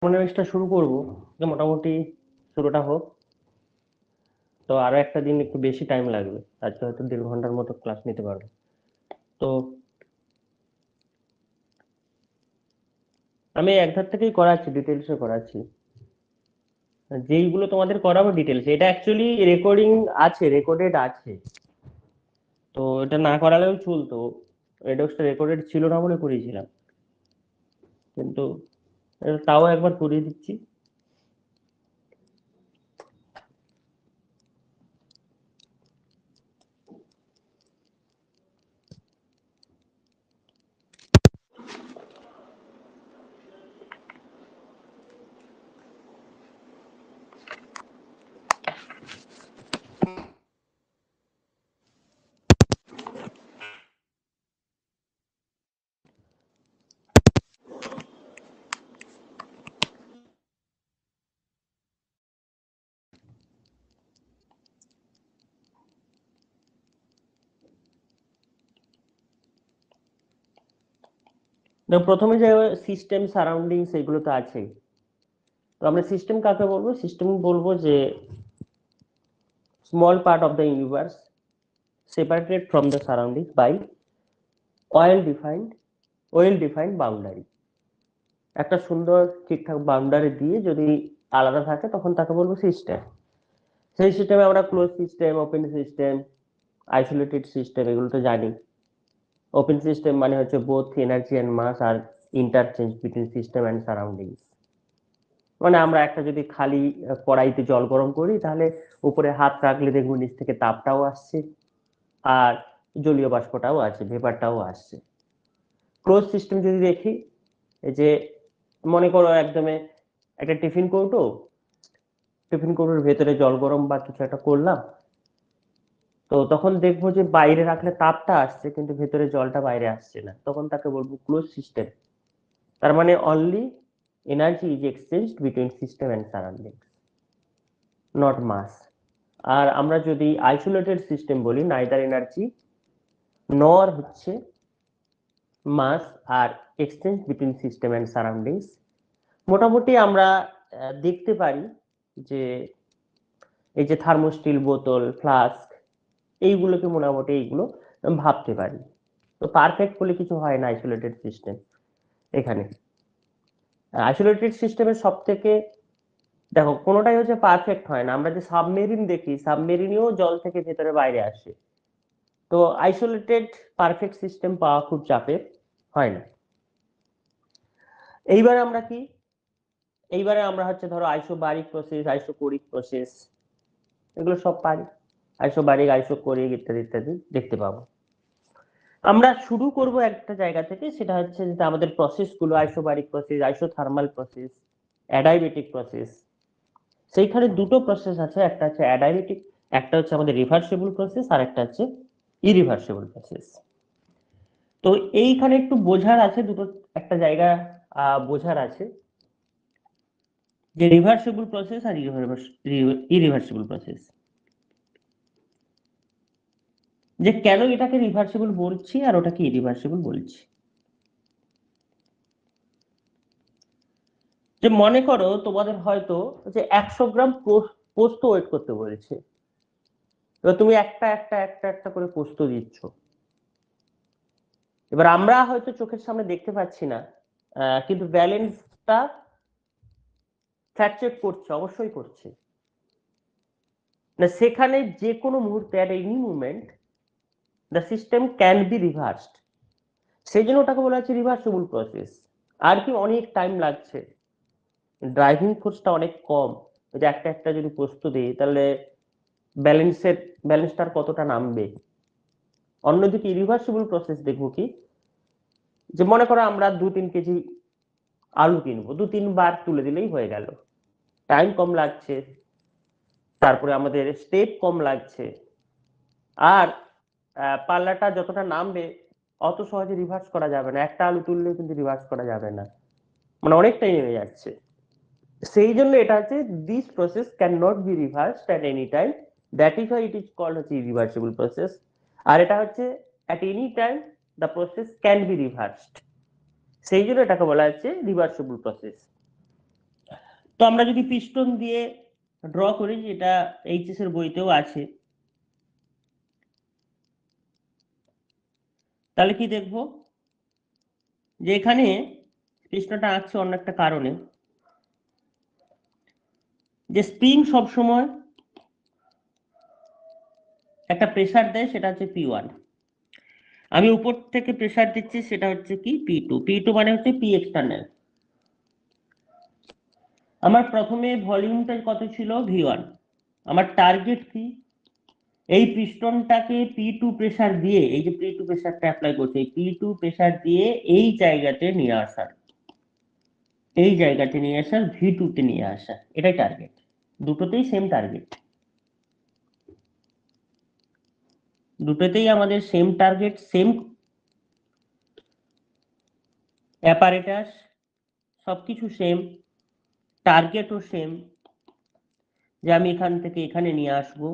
ইকোনমিক্সটা শুরু করব, যে মোটামুটি শুরুটা হোক। তো আরো একটা দিন একটু বেশি টাইম লাগবে, আজকে হয়তো 1.5 ঘন্টার মতো ক্লাস নিতে পারবো। তো আমি একধার থেকেই করাচ্ছি, ডিটেলসে করাচ্ছি। যেইগুলো তোমাদের করাবো ডিটেলস, এটা অ্যাকচুয়ালি রেকর্ডিং আছে, রেকর্ডেড আছে। তো এটা না করালেও চলতো, রেডক্সটা রেকর্ডেড ছিল না বলে করিয়েছিলাম, কিন্তু এটা তাও একবার করিয়ে দিচ্ছি। দেখো, প্রথমে যে সিস্টেম সারাউন্ডিংস এগুলো তো আছেই। তো আমরা সিস্টেম কাকে বলবো? সিস্টেম বলবো যে small part of the universe separated from the surroundings by well defined boundary। একটা সুন্দর ঠিকঠাক বাউন্ডারি দিয়ে যদি আলাদা থাকে তখন তাকে বলবো সিস্টেম। সেই সিস্টেমে আমরা close system, open system, isolated system এগুলো তো জানি। ওপেন সিস্টেম মানে হচ্ছে both energy and mass are interchange between system and surroundings. মানে আমরা একটা যদি খালি কড়াইতে জল গরম করি, তাহলে উপরে হাত রাখলে দেখবো নিচ থেকে তাপটাও আসছে, আর জলীয় বাষ্পটাও আছে, ভেপারটাও আসছে। ক্লোজ সিস্টেম যদি দেখি, এই যে মনে করো একদমে একটা টিফিন কৌটোর ভেতরে জল গরম বা কিছু একটা করলাম, তো তখন দেখবো যে বাইরে রাখলে তাপটা আসছে কিন্তু ভেতরে জলটা বাইরে আসছে না, তখন তাকে বলবো ক্লোজ সিস্টেম। তার মানে only energy is exchange between system and surrounding, not mass. আর আমরা যদি আইসোলেটেড সিস্টেম বলি, নাইদার এনার্জি নর হচ্ছে মাস আর exchange between system and surroundings. মোটামুটি আমরা দেখতে পারি যে এই যে থার্মোস্টিল বোতল, ফ্লাস্ক, এইগুলোকে মোটামুটি এইগুলো ভাবতে পারি। তো পারফেক্ট বলে কিছু হয় না আইসোলেটেড সিস্টেম। এখানে আইসোলেটেড সিস্টেমের সব থেকে, দেখো কোনোটাই হচ্ছে পারফেক্ট হয় না। আমরা যে সাবমেরিন দেখি, সাবমেরিনেও জল থেকে ভেতরে বাইরে আসে। তো আইসোলেটেড পারফেক্ট সিস্টেম পাওয়া খুব চাপের হয় না। এইবারে আমরা কি, এইবারে আমরা হচ্ছে ধরো আইসোবারিক প্রসেস, আইসোকোরিক প্রসেস, এগুলো সব পারি। আইসোবারিক, আইসোকোরিক ইত্যাদি ইত্যাদি দেখতে পাবো। আমরা শুরু করব একটা জায়গা থেকে, সেটা হচ্ছে যে আমাদের প্রসেস গুলো isobaric process, isothermal process, adiabatic process. সেইখানে দুটো প্রসেস আছে, একটা হচ্ছে অ্যাডাইবেটিক, একটা হচ্ছে আমাদের রিভার্সিবল প্রসেস, আর একটা হচ্ছে ইরিভার্সিবল প্রসেস। তো এইখানে একটু বোঝার আছে দুটো, একটা জায়গা বোঝার আছে যে রিভার্সিবল প্রসেস আর ইরিভার্সিবল প্রসেস, যে কেন এটাকে রিভার্সিবল বলছি আর ওটাকে ইরিভার্সিবল বলছি। যে মনে করো তোমাদের হয়তো যে 100 গ্রাম পোস্ত ওয়েট করতে বলেছে, এবার তুমি একটা একটা একটা একটা করে পোস্ত দিচ্ছ। এবার আমরা হয়তো চোখের সামনে দেখতে পাচ্ছি না, কিন্তু ব্যালেন্সটা ফ্ল্যাকচুয়েট করছে, অবশ্যই করছে। না সেখানে যে কোনো মুহূর্তে at any moment the system can be reversed, সেই জন্য ওটাকে বলা হচ্ছে রিভার্সিবল প্রসেস। আর কি অনেক টাইম লাগছে, ড্রাইভিং ফোর্সটা অনেক কম। ওই যে একটা একটা যদি পোস্ত দিই, তাহলে ব্যালেন্সের ব্যালেন্সটার কতটা নামবে। অন্যদিকে ইরিভার্সিবল প্রসেস দেখবো কি, যে মনে করো আমরা 2-3 কেজি আলু কিনবো, 2-3 বার তুলে দিলেই হয়ে গেল, টাইম কম লাগছে, তারপরে আমাদের স্টেপ কম লাগছে, আর পাল্লাটা যতটা নামবে অত সহজে রিভার্স করা যাবে না। একটা আলু তুললেও কিন্তু রিভার্স করা যাবে না, মানে অনেকটাই নেমে যাচ্ছে। সেই জন্য এটা হচ্ছে this process can not be reversed at any time, that is why it is called হচ্ছে ইরিভার্সিবল প্রসেস। আর এটা হচ্ছে at any time the process can be reversed, সেই জন্য এটাকে বলা হচ্ছে রিভার্সিবল প্রসেস। তো আমরা যদি পিস্টন দিয়ে ড্র করি, যেটা এইচএস এর বইতেও আছে, তাহলে কি দেখবো যে এখানে পিস্টনটা আঁকছে অন্য একটা কারণে, যে স্প্রিং সবসময় একটা প্রেসার দেয়, সেটা হচ্ছে P1। আমি উপর থেকে প্রেসার দিচ্ছি, সেটা হচ্ছে কি P2। P2 মানে হচ্ছে পি এক্সটার্নাল। আমার প্রথমে ভলিউমটা কত ছিল V1, আমার টার্গেট কি এই পিস্টনটাকে P2 প্রেসার দিয়ে, এই যে P2 প্রেসারটা অ্যাপ্লাই করছে, P2 প্রেসার দিয়ে এই জায়গাতে নিয়ে আসার, এই জায়গাতে নিয়ে আসার, V2 তে নিয়ে আসা, এটাই টার্গেট। দুটোতেই সেম টার্গেট, দুটোতেই আমাদের সেম টার্গেট, সেম অ্যাপারেটাস, সবকিছু সেম, টার্গেটও সেম, যে আমি এখান থেকে এখানে নিয়ে আসবো।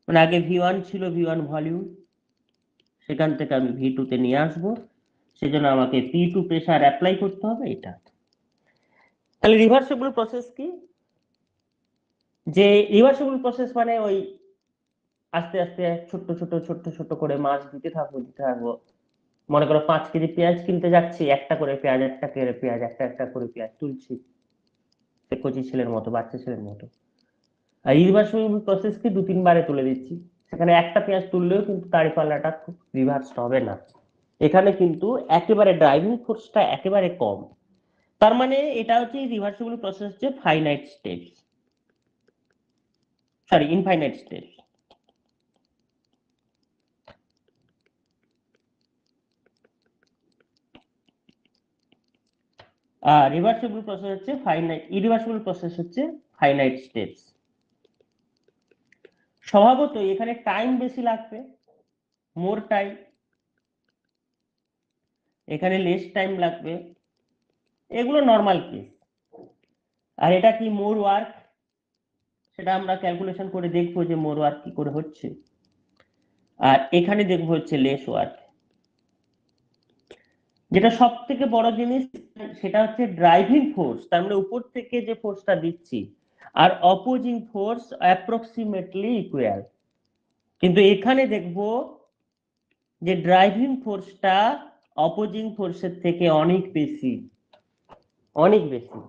মানে আগে V1 ছিল, V1 ভলিউম, সেখান থেকে আমি V2 তে নিয়ে আসবো, সেজন্য আমাকে P2 প্রেসার অ্যাপ্লাই করতে হবে। এটা তাহলে রিভার্সিবল প্রসেস কি, যে রিভার্সিবল প্রসেস মানে ওই আস্তে আস্তে ছোট্ট ছোট ছোট্ট ছোট করে মাছ দিতে থাকবো দিতে থাকবো। মনে করো 5 কেজি পেঁয়াজ কিনতে যাচ্ছি, একটা করে পেঁয়াজ, একটা করে পেঁয়াজ, একটা একটা করে পেঁয়াজ তুলছি, সে কচি ছেলের মতো, বাচ্চা ছেলের মতো। আর রিভার্সিবল প্রসেস কি, 2-3 বারে তুলে দিচ্ছি, সেখানে একটা পেঁয়াজ তুললেও কিন্তু দাঁড়িপাল্লাটা খুব রিভার্স হবে না। এখানে কিন্তু একেবারে ড্রাইভিং ফোর্সটা একেবারে কম। তার মানে এটা হচ্ছে রিভার্সিবল প্রসেস, হচ্ছে finite steps, sorry infinite steps. আর রিভার্সিবল প্রসেস হচ্ছে ফাইনাইট, ইরিভার্সিবল প্রসেস হচ্ছে ফাইনাইট স্টেপস। স্বভাবত এখানে টাইম বেশি লাগবে, মোর টাইম, এখানে লেস টাইম লাগবে, এগুলো নর্মাল কেস। আর এটা কি মোর ওয়ার্ক, সেটা আমরা ক্যালকুলেশন করে দেখবো যে মোর ওয়ার্ক কি করে হচ্ছে। আর এখানে দেখবো হচ্ছে লেস ওয়ার্ক। যেটা সব থেকে বড় জিনিস, সেটা হচ্ছে ড্রাইভিং ফোর্স, তার মানে উপর থেকে যে ফোর্সটা দিচ্ছি আর অপোজিং ফোর্স অ্যাপ্রক্সিমেটলি ইকুয়াল। কিন্তু এখানে দেখবো যে ড্রাইভিং ফোর্সটা অপোজিং ফোর্সের থেকে অনেক বেশি, অনেক বেশি।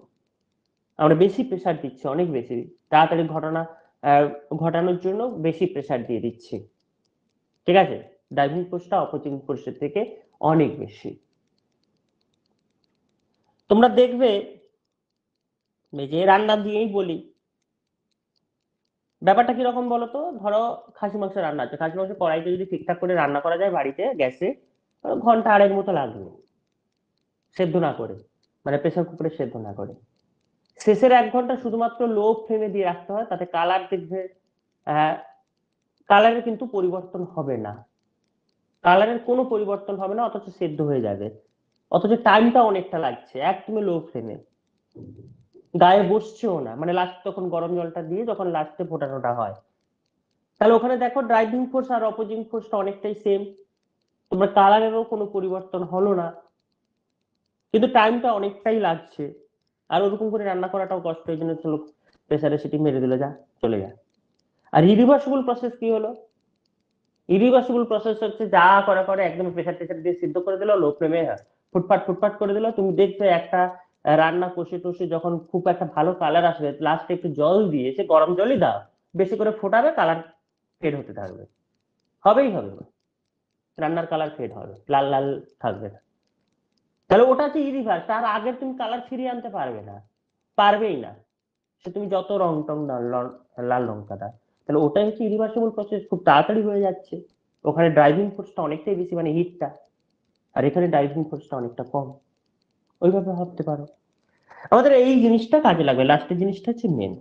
আমরা বেশি প্রেসার দিচ্ছি, অনেক বেশি, তাড়াতাড়ি ঘটনা ঘটানোর জন্য বেশি প্রেসার দিয়ে দিচ্ছি, ঠিক আছে? ড্রাইভিং ফোর্সটা অপোজিং ফোর্সের থেকে অনেক বেশি। তোমরা দেখবে যে রান্না দিয়েই বলি, ব্যাপারটা কিরকম বলতো, ধরো খাসি মাংস রান্না হচ্ছে, খাসি মাংস কড়াইতে যদি ঠিকঠাক করে রান্না করা যায় বাড়িতে গ্যাসে, ঘন্টা আড়াইর মতো লাগবে সেদ্ধ না করে, মানে প্রেসার কুকারে সেদ্ধ না করে। শেষের 1 ঘন্টা শুধুমাত্র লো ফ্লেমে দিয়ে রাখতে হয়, তাতে কালার দেখবে, কালারের কিন্তু পরিবর্তন হবে না, কালারের কোনো পরিবর্তন হবে না, অথচ সেদ্ধ হয়ে যাবে, অথচ টাইমটা অনেকটা লাগছে একদমই লো ফ্লেমে, গায়ে বসছেও না, মানে লাস্ট তখন গরম জলটা দিয়ে যখন লাস্টে ফোটানোটা হয়, তাহলে ওখানে দেখো ড্রাইভিং ফোর্স আর অপোজিং ফোর্সটা অনেকটাই সেম, তোমার কালারেরও কোনো পরিবর্তন হলো না, কিন্তু টাইমটা অনেকটাই লাগছে। আর ওরকম করে রান্না করাটাও কষ্ট, এই জন্য চলো প্রেসারে সিটি মেরে দিলে, যা চলে যায়। আর ইরিভার্সিবল প্রসেস কি হলো, ইরিভার্সিবল প্রসেস হচ্ছে যা করে করে একদম প্রেসার টেসার দিয়ে সিদ্ধ করে দিল, লো ফ্লেমে ফুটফাট ফুটফাট করে দিল। তুমি দেখবে একটা রান্না কষে টষে যখন খুব একটা ভালো কালার আসবে, লাস্টে একটু জল দিয়ে, সে গরম জলই দাও, বেশি করে ফোটাবে, কালার ফেড হতে থাকবে, হবেই হবে, রান্নার কালার ফেড হবে, লাল লাল থাকবে না। তাহলে ওটা হচ্ছে ইরিভার্স, তার আগে তুমি কালার ফিরিয়ে আনতে পারবে না, পারবেই না, সে তুমি যত রং টং দাও, লাল লঙ্কা দাও। তাহলে ওটাই হচ্ছে ইরিভার্সিবল প্রসেস, খুব তাড়াতাড়ি হয়ে যাচ্ছে। ওখানে ড্রাইভিং ফোর্সটা অনেকটাই বেশি, মানে হিটটা, আর এখানে ড্রাইভিং ফোর্সটা অনেকটা কম, ওইভাবে ভাবতে পারো। আমাদের এই জিনিসটা কাজে লাগবে, লাস্টের জিনিসটা হচ্ছে মেন।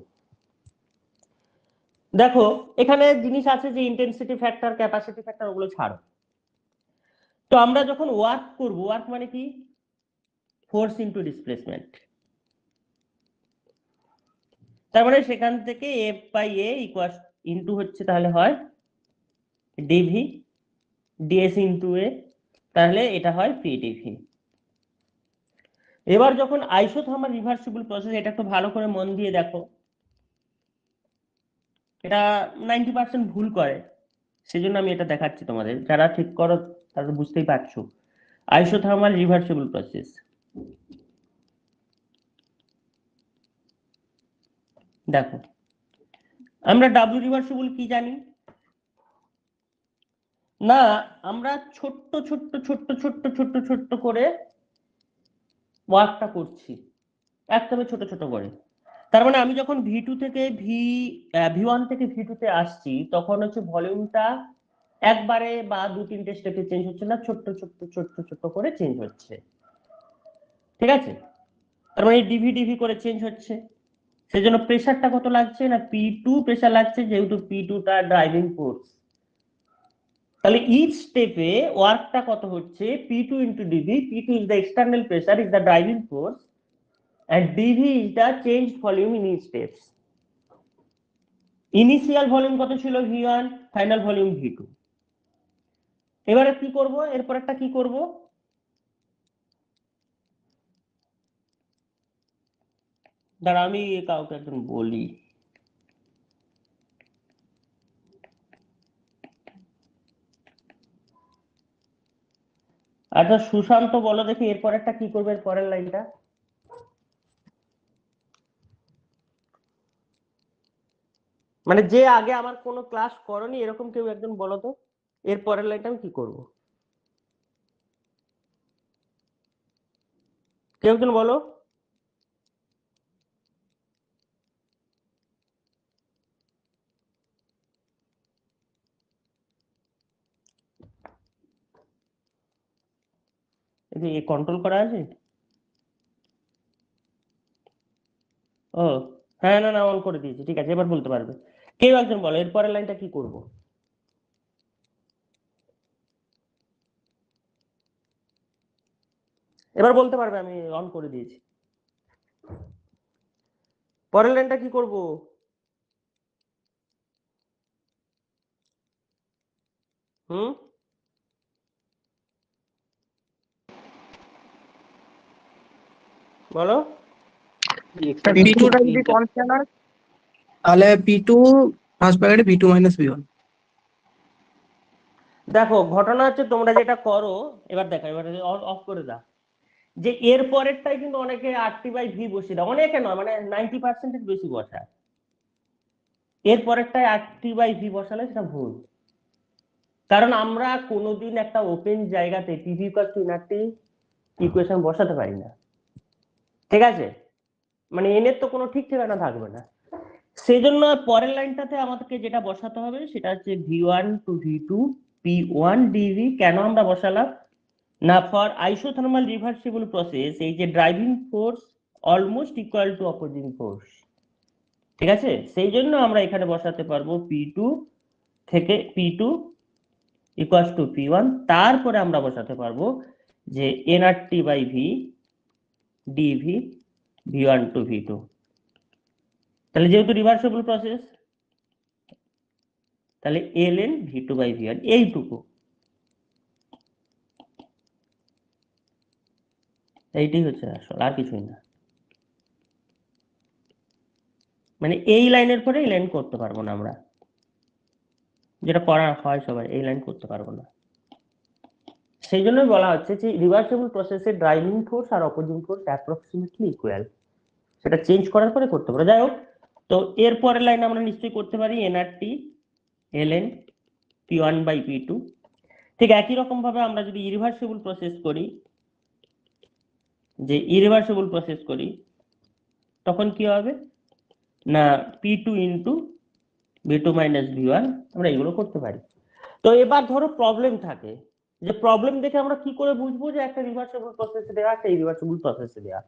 দেখো এখানে জিনিস আছে যে ইন্টেন্সিটি ফ্যাক্টর, ক্যাপাসিটি ফ্যাক্টর, ওগুলো ছাড়ো। তো আমরা যখন ওয়ার্ক করব, ওয়ার্ক মানে কি, ফোর্স ইনটু ডিসপ্লেসমেন্ট, তার মানে সেখান থেকে F by A equal into হচ্ছে, তাহলে হয় ডিভি ডিএস ইনটু এ, তাহলে এটা হয় পি ডিভি। এবার যখন আইসোথার্মাল রিভার্সিবল প্রসেস, এটা একটু ভালো করে মন দিয়ে দেখো, এটা 90% ভুল করে, সেজন্য আমি এটা দেখাচ্ছি তোমাদের, যারা ঠিক করো তারা তো বুঝতেই পারছো। আইসোথার্মাল রিভার্সিবল প্রসেস, দেখো আমরা ডাব্লিউ রিভার্সিবল কি জানি না, আমরা ছোট্ট ছোট্ট ছোট্ট ছোট্ট ছোট্ট ছোট্ট করে ওয়ার্কটা করছি, একদমই ছোট ছোট করে। তার মানে আমি যখন ভি টু থেকে ভি ওয়ান থেকে ভি টু তে আসছি, তখন হচ্ছে ভলিউমটা একবারে বা দু তিনটে স্টেপে চেঞ্জ হচ্ছে না, ছোট্ট ছোট্ট ছোট্ট ছোট্ট করে চেঞ্জ হচ্ছে, ঠিক আছে? তার মানে ডিভি ডিভি করে চেঞ্জ হচ্ছে। সেজন্য প্রেসারটা কত লাগছে না, পি2 প্রেসার লাগছে, যেহেতু পি2 তার ড্রাইভিং ফোর্স। তাহলে ইচ স্টেপে ওয়ার্কটা কত হচ্ছে, P two into D V. P two is the external pressure, is the driving force, and dv is the changed volume in each steps. Initial volume কত ছিল v1, ফাইনাল ভলিউম v2। এবারে কি করব, এরপর একটা কি করব, দাঁড়া আমি কাউকে একজন বলি। আচ্ছা সুশান্ত বলো দেখি এরপর একটা কি করবে, এর পরের লাইনটা। মানে যে আগে আমার কোনো ক্লাস করনি এরকম কেউ একজন বলো তো, এর পরের লাইনটা আমি কি করব, কেউ একজন বলো। এই কন্ট্রোল করা আছে? ও হ্যাঁ, না না অন করে দিয়েছি, ঠিক আছে, এবার বলতে পারবে। কেউ একজন বলো এর পরের লাইনটা কি করব। এবার বলতে পারবে, আমি অন করে দিয়েছি। পরের লাইনটা কি করব? হুম, বলো। P2টা যদি কনস্ট্যান্ট হয় তাহলে P2 ফার্স্ট ব্র্যাকেটে P2 মাইনাস P1। দেখো ঘটনা হচ্ছে তোমরা যেটা করো, এবার দেখো, এবার অফ করে দাও, যে এর পরেরটাই কিন্তু অনেকে RT/V বসিয়ে দাও, অনেকে নয় মানে 90% বেশি বসায়, এর পরেরটাই RT/V বসালে সেটা ভুল। কারণ আমরা কোনোদিন একটা ওপেন জায়গাতে PV equal two nRT equation বসাতে পারি না, ঠিক আছে? মানে এনের তো কোনো ঠিক ঠিকানা থাকবে না। সেই জন্য পরের লাইনটাতে আমাদেরকে যেটা বসাতে হবে সেটা হচ্ছে v1 two v2 p1 dv। কেন আমরা বসালাম না, ফর আইসোথার্মাল রিভার্সিবল প্রসেস এই যে driving force almost equal to opposing force, ঠিক আছে? সেই জন্য আমরা এখানে বসাতে পারবো p2 থেকে p2 ইকুয়াল টু p1, তারপরে আমরা বসাতে পারবো যে nRT/v dv v1 two v2। তাহলে যেহেতু রিভার্সিবল প্রসেস, তাহলে ln v2/v1 এইটুকু, এইটাই হচ্ছে আসল, আর কিছুই না। মানে এই লাইনের পরে এই লাইন করতে পারবো না আমরা, যেটা করা হয় সবাই, এই লাইন করতে পারবো না। সেই জন্যই বলা হচ্ছে যে রিভার্সিবল প্রসেসের ড্রাইভিং ফোর্স আর অপোজিং ফোর্স অ্যাপ্রক্সিমেটলি ইকুয়াল, সেটা চেঞ্জ করার পরে করতে পারো। যাই হোক, তো এর পরের লাইন আমরা নিশ্চয়ই করতে পারি nRT ln p1/p2। ঠিক একই রকম ভাবে আমরা যদি ইরিভার্সিবল প্রসেস করি, যে ইরিভার্সিবল প্রসেস করি, তখন কি হবে না p2 into v2 minus v1, আমরা এগুলো করতে পারি। তো এবার ধরো প্রবলেম থাকে, যে প্রবলেম দেখে আমরা কি করে বুঝবো যে একটা রিভার্সিবল প্রসেসে দেওয়া, একটা ইরিভার্সিবল প্রসেসে দেওয়া,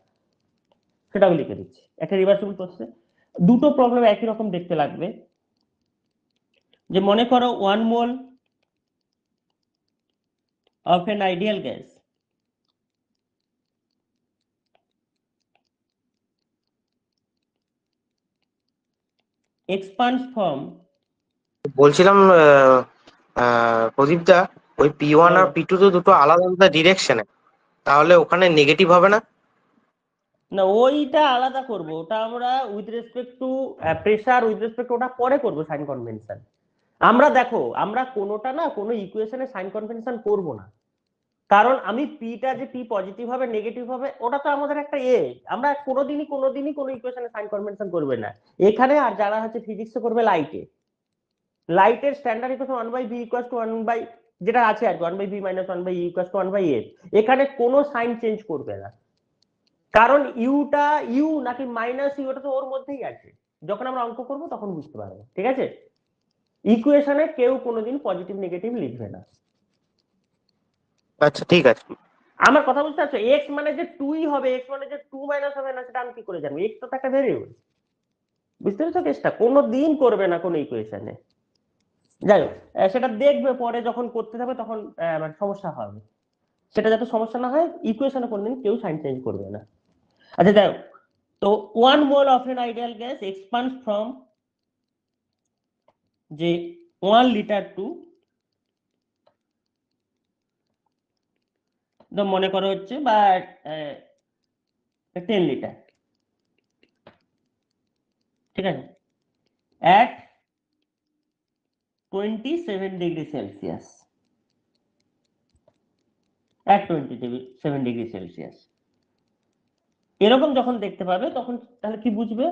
সেটা আমি লিখে দিচ্ছি। একটা রিভার্সিবল প্রসেসে দুটো প্রবলেম একই রকম দেখতে লাগবে। যে মনে করো 1 mole of an ideal gas expands from, বলছিলাম প্রদীপদা, ওই P1 আর P2 তো দুটো আলাদা আলাদা ডিরেকশনে, তাহলে ওখানে নেগেটিভ হবে না? না ওইটা আলাদা করব, ওটা আমরা with respect to pressure, with respect ওটা পরে করব সাইন কনভেনশন। আমরা দেখো আমরা কোনোটা না কোনো ইকুয়েশনে সাইন কনভেনশন করব না, কারণ আমি পিটা যে পি পজিটিভ হবে নেগেটিভ হবে ওটা তো আমাদের একটা আমরা কোনোদিনই কোনো ইকুয়েশনে সাইন কনভেনশন করবে না এখানে। আর যারা হচ্ছে ফিজিক্সে করবে লাইটের standard equation 1/v equals to 1 by যেটা আছে আর 1/v minus 1/e equals to 1/s, এখানে কোনো সাইন চেঞ্জ করবে না, কারণ ইউটা ইউ নাকি মাইনাস ইউ ওটা তো ওর মধ্যেই আছে, যখন আমরা অঙ্ক করব তখন বুঝতে পারবো। ঠিক আছে, ইকুয়েশনে কেউ কোনোদিন পজিটিভ নেগেটিভ লিখবে না। আচ্ছা ঠিক আছে। আমার কথা বুঝতে পারছো? এক্স মানে যে 2ই হবে, এক্স মানে যে 2 মাইনাস হবে না, সেটা আমি কি করে জানবো? এক্স তো একটা ভেরিয়েবল। বুঝতে পেরেছো কেসটা? কোনোদিন করবে না কোনো ইকুয়েশনে। যাই হোক, সেটা দেখবে পরে যখন করতে যাবে তখন মানে সমস্যা হবে, সেটা যাতে সমস্যা না হয় ইকুয়েশনে কোনোদিন কেউ সাইন চেঞ্জ করবে না। আচ্ছা দেখো, তো 1 mole of an ideal gas expands from যে 1 লিটার টু মনে করো হচ্ছে বা 10 লিটার, ঠিক আছে, at 27 degree Celsius, at 27 degree Celsius. এরকম যখন দেখতে পাবে তখন তাহলে কি বুঝবে?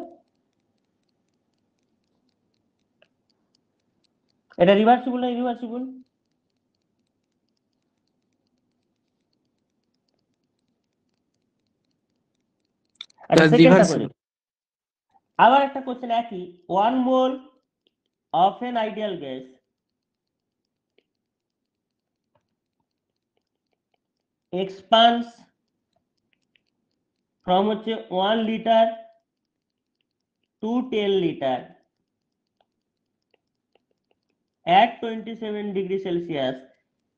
এটা রিভার্সিবল না ইরিভার্সিবল? আচ্ছা সেকেন্ডটা করি। আবার একটা কোশ্চেন একই, 1 mole of an ideal gas expands from হচ্ছে 1 litre to 10 litre at 27 degree Celsius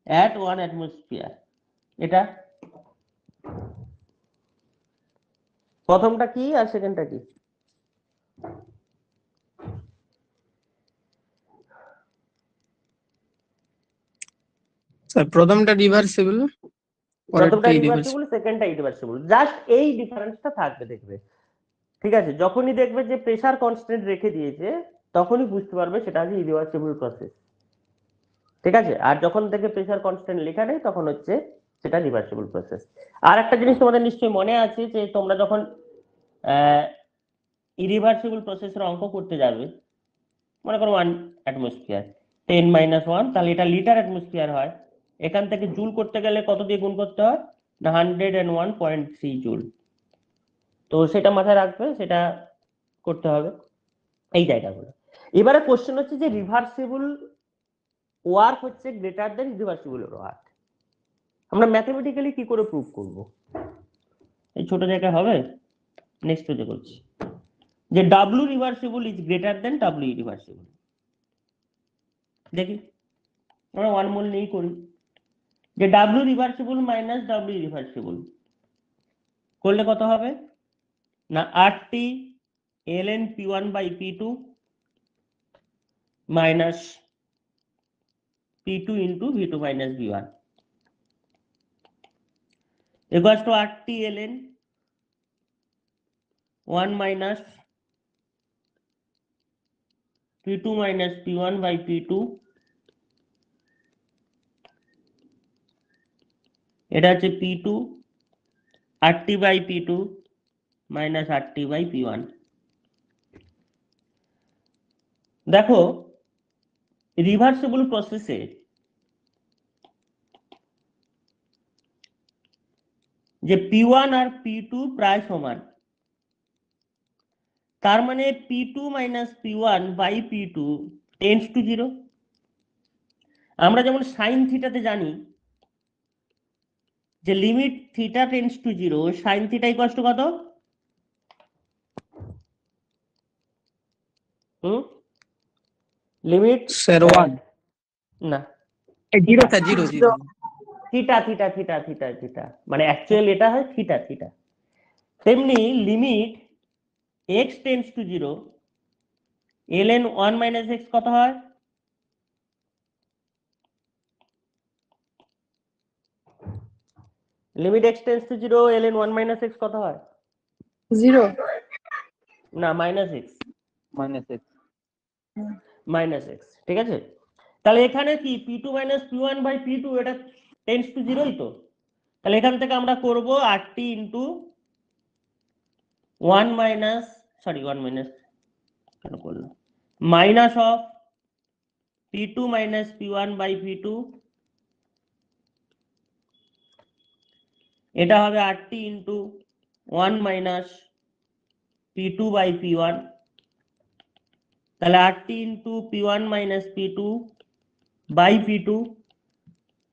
at 1 atmosphere। এটা প্রথমটা কি আর সেকেন্ডটা কি? স্যার প্রথমটা রিভার্সিবল, প্রথমটা পরেরটা রিভার্সিবল, সেকেন্ডটা ইরিভার্সিবল, জাস্ট এই ডিফারেন্সটা থাকবে দেখবে। ঠিক আছে, যখনই দেখবে যে প্রেসার কনস্ট্যান্ট রেখে দিয়েছে তখনই বুঝতে পারবে সেটা হচ্ছে ইরিভার্সিবল প্রসেস। ঠিক আছে, আর যখন দেখবে প্রেসার কনস্ট্যান্ট লেখা নেই তখন হচ্ছে সেটা রিভার্সিবল প্রসেস। আর একটা জিনিস তোমাদের নিশ্চয়ই মনে আছে যে তোমরা যখন ইরিভার্সিবল প্রসেসের অঙ্ক করতে যাবে, মনে করো 1 অ্যাটমসফিয়ার 10 মাইনাস 1, তাহলে এটা লিটার অ্যাটমসফিয়ার হয়, এখান থেকে জুল করতে গেলে কত দিয়ে গুণ করতে হয় না 101.3 জুল। তো সেটা মাথায় রাখবে, সেটা করতে হবে এই জায়গাগুলো। এবারে কোশ্চেন হচ্ছে যে রিভার্সিবল ওয়ার্ক হচ্ছে গ্রেটার দেন রিভার্সিবল ওয়ার্ক, আমরা ম্যাথমেটিক্যালি কি করে প্রুভ করব? এই ছোট জায়গায় হবে, নেক্সট পেজে করছি, যে W reversible is greater than W irreversible. দেখি আমরা 1 মোল নিয়েই করি, যে W reversible minus W reversible করলে কত হবে না RT ln P1 by P2 minus P2 into V2 minus V1 equals to RT ln 1 minus P2 minus P1 by P2, এটা হচ্ছে P2 RT by P2 minus RT by P1। দেখো reversible প্রসেসে যে P1 আর P2 প্রায় সমান, তার মানে P2 minus P1 by P2 tends to 0। আমরা যেমন সাইন থিটাতে জানি যে limit theta tends to 0 sine theta equals to কত? লিমিট স্যার 1 না zero sir, zero zero. Theta theta theta theta theta মানে অ্যাকচুয়ালি এটা হয় থিটা থিটা। তেমনি limit x tends to 0 ln 1 minus x কত হয়? Limit x tends to 0 ln 1 minus x কত হয়? 0 না minus x, minus x. Minus x, ঠিক আছে। তাহলে এখানে কি P two minus P one by P two, এটা টেন্স টু জিরোই তো। তাহলে এখান থেকে আমরা করব R T into one minus, sorry one minus কেন করলাম, minus of P two minus P one by P two, এটা হবে R T into one minus P two by P one. তাহলে R T into P one minus P two by P two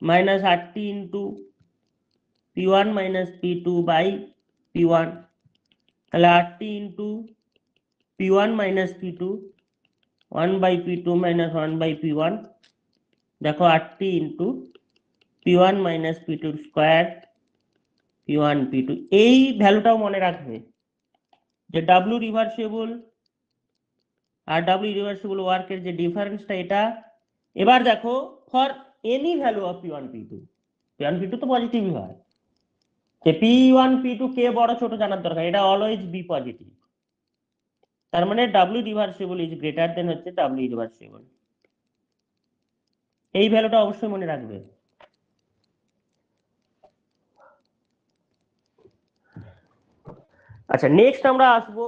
minus R T into P one minus P two by P one. তাহলে R T into P one minus P two, one by P two minus one by P one. দেখো R T into P one minus P two square P one P two. এই ভ্যালুটাও মনে রাখবে যে W reversible আর W reversible ওয়ার্কের যে ডিফারেন্সটা এটা। এবার দেখো for any value of P one P two, P one P two তো পজিটিভই হয়, যে পি ওয়ান পি টু কে বড় ছোট জানার দরকার, এটা অলওয়েজ বি পজিটিভ। তার মানে W reversible is greater than হচ্ছে ডাব্লিউ রিভার্সিবল। এই ভ্যালুটা অবশ্যই মনে রাখবে। আচ্ছা নেক্সট আমরা আসবো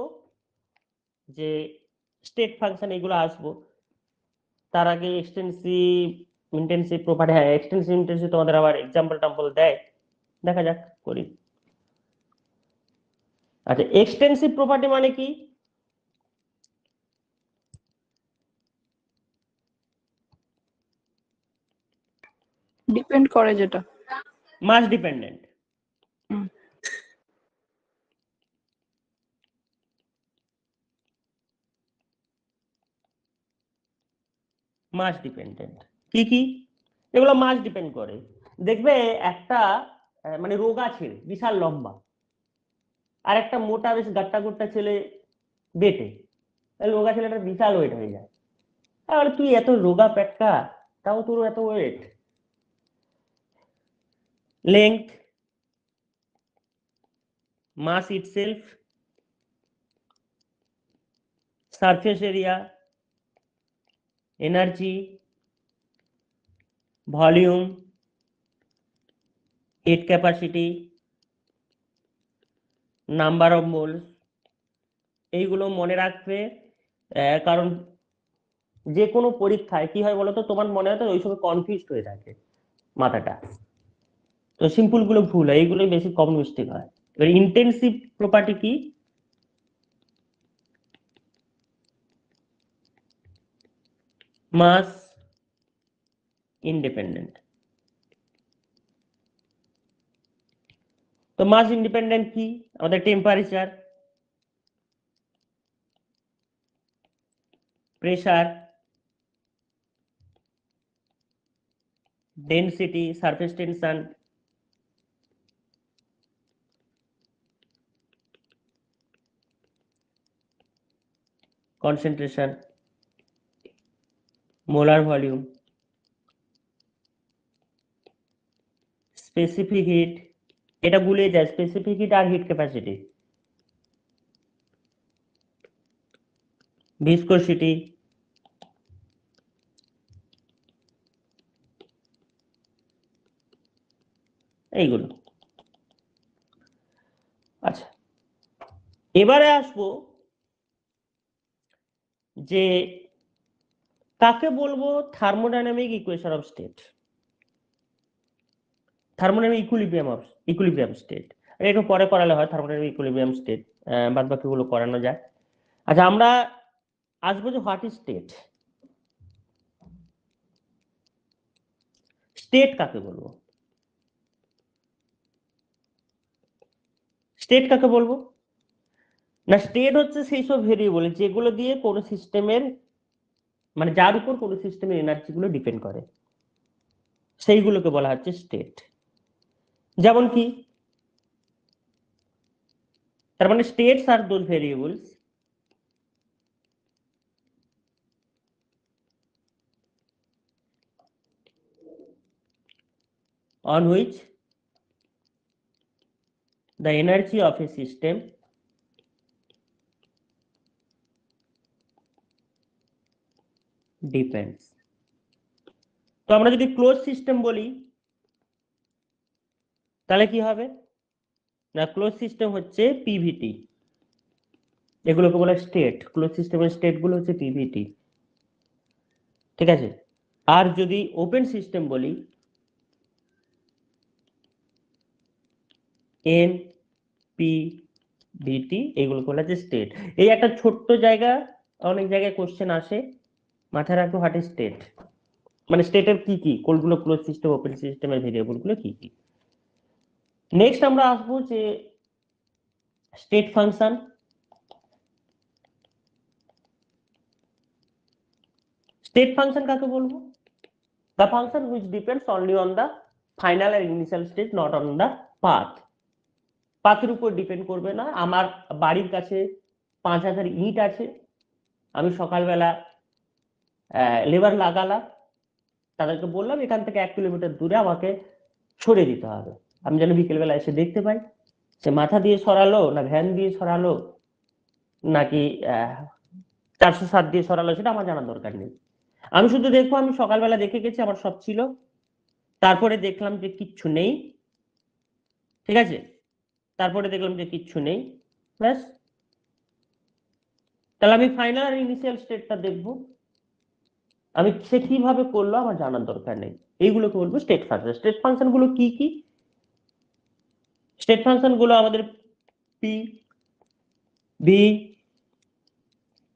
যে স্টেট ফাংশন, এগুলো আসবো। তার আগে এক্সটেন্সিভ ইন্টেন্সিভ প্রপার্টি, হ্যাঁ এক্সটেন্সিভ ইন্টেন্সিভ তোমাদের আবার এক্সাম্পল টাম্পল দেয়, দেখা যাক করি। আচ্ছা এক্সটেন্সিভ প্রপার্টি মানে কি? ডিপেন্ড করে যেটা। মাস ডিপেন্ডেন্ট। হুম। মাস ডিপেন্ডেন্ট কি কি? এগুলো মাস ডিপেন্ড করে। দেখবে একটা মানে রোগা ছেলে বিশাল লম্বা, আর একটা মোটা বেশ গাট্টা গোট্টা ছেলে বেটে, তাহলে রোগা ছেলেটা বিশাল ওয়েট হয়ে যায়। তাহলে তুই এত রোগা পেটকা, তাও তোর এত weight. Length, mass itself, surface area, energy, volume, heat capacity, number of moles, এইগুলো মনে রাখবে। কারণ যে কোনো পরীক্ষায় কি হয় বলতো, তোমার মনে হয় তো ওই সময় কনফিউজড হয়ে থাকে মাথাটা, তো সিম্পল গুলো ভুল হয়, এইগুলোই বেশি কম মিস্টেক হয়। এবার ইন্টেন্সিভ প্রপার্টি কি? মাস ইন্ডিপেন্ডেন্ট। তো মাস ইন্ডিপেন্ডেন্ট কি? আমাদের temperature, pressure, density, surface tension, concentration, molar volume, specific hit, এটা ভুলে যায়, স্পেসিফিক হিট আর হিট ক্যাপাসিটি, ভিসকোসিটি, এইগুলো। আচ্ছা এবারে আসবো যে কাকে বলবো thermodynamic equation of state, thermodynamic equilibrium state. একটু পরে করালে হয় থার্মোডাইনামিক ইকুইলিব্রিয়াম স্টেট, বাদ বাকিগুলো করানো যায়। আচ্ছা আমরা আসবো যে হোয়াট ইজ স্টেট। স্টেট কাকে বলবো? স্টেট কাকে বলবো না, স্টেট হচ্ছে সেই সব ভেরিয়েবল যেগুলো দিয়ে কোনো সিস্টেমের, মানে যার উপর কোনো সিস্টেমের এনার্জি গুলো ডিপেন্ড করে, সেইগুলোকে বলা হচ্ছে স্টেট। যেমন কি, তার মানে states are those variables on which the energy of a system depends. তো আমরা যদি ক্লোজ সিস্টেম বলি তাহলে কি হবে না, ক্লোজ সিস্টেম হচ্ছে পিভিটি, এগুলোকে বলে স্টেট। ক্লোজ সিস্টেমের স্টেট গুলো হচ্ছে পিভিটি, ঠিক আছে। আর যদি ওপেন সিস্টেম বলি এন পি ভিটি, এগুলোকে বলা হচ্ছে স্টেট। এই একটা ছোট্ট জায়গা, অনেক জায়গায় কোশ্চেন আসে, মাথায় রাখো হোয়াট ইজ স্টেট, মানে স্টেটের কি কি, কোনগুলো ক্লোজ সিস্টেম ওপেন সিস্টেমের ভেরিয়েবল গুলো কি কি। নেক্সট আমরা আসবো যে স্টেট ফাংশন। স্টেট ফাংশন কাকে বলবো? The function which depends only on the final আর initial state, not on the path. পাথের উপর ডিপেন্ড করবে না। আমার বাড়ির কাছে 5000 ইট আছে, আমি সকালবেলা লেবার লাগালাম, তাদেরকে বললাম এখান থেকে 1 কিলোমিটার দূরে আমাকে সরিয়ে দিতে হবে, আমি যেন বিকেলবেলা এসে দেখতে পাই সে মাথা দিয়ে সরালো না ভ্যান দিয়ে সরালো নাকি 407 দিয়ে সরালো, সেটা আমার জানার দরকার নেই। আমি শুধু দেখবো আমি সকালবেলা দেখে গেছি আমার সব ছিল, তারপরে দেখলাম যে কিচ্ছু নেই, ঠিক আছে, তারপরে দেখলাম যে কিচ্ছু নেই, ব্যাস। তাহলে আমি ফাইনাল আর ইনিশিয়াল স্টেটটা দেখবো, আমি সে কিভাবে করলো আমার জানার দরকার নেই। এইগুলোকে বলবো স্টেট ফাংশন। স্টেট ফাংশন গুলো কি কি? স্টেট ফাংশন গুলো আমাদের পি, ভি,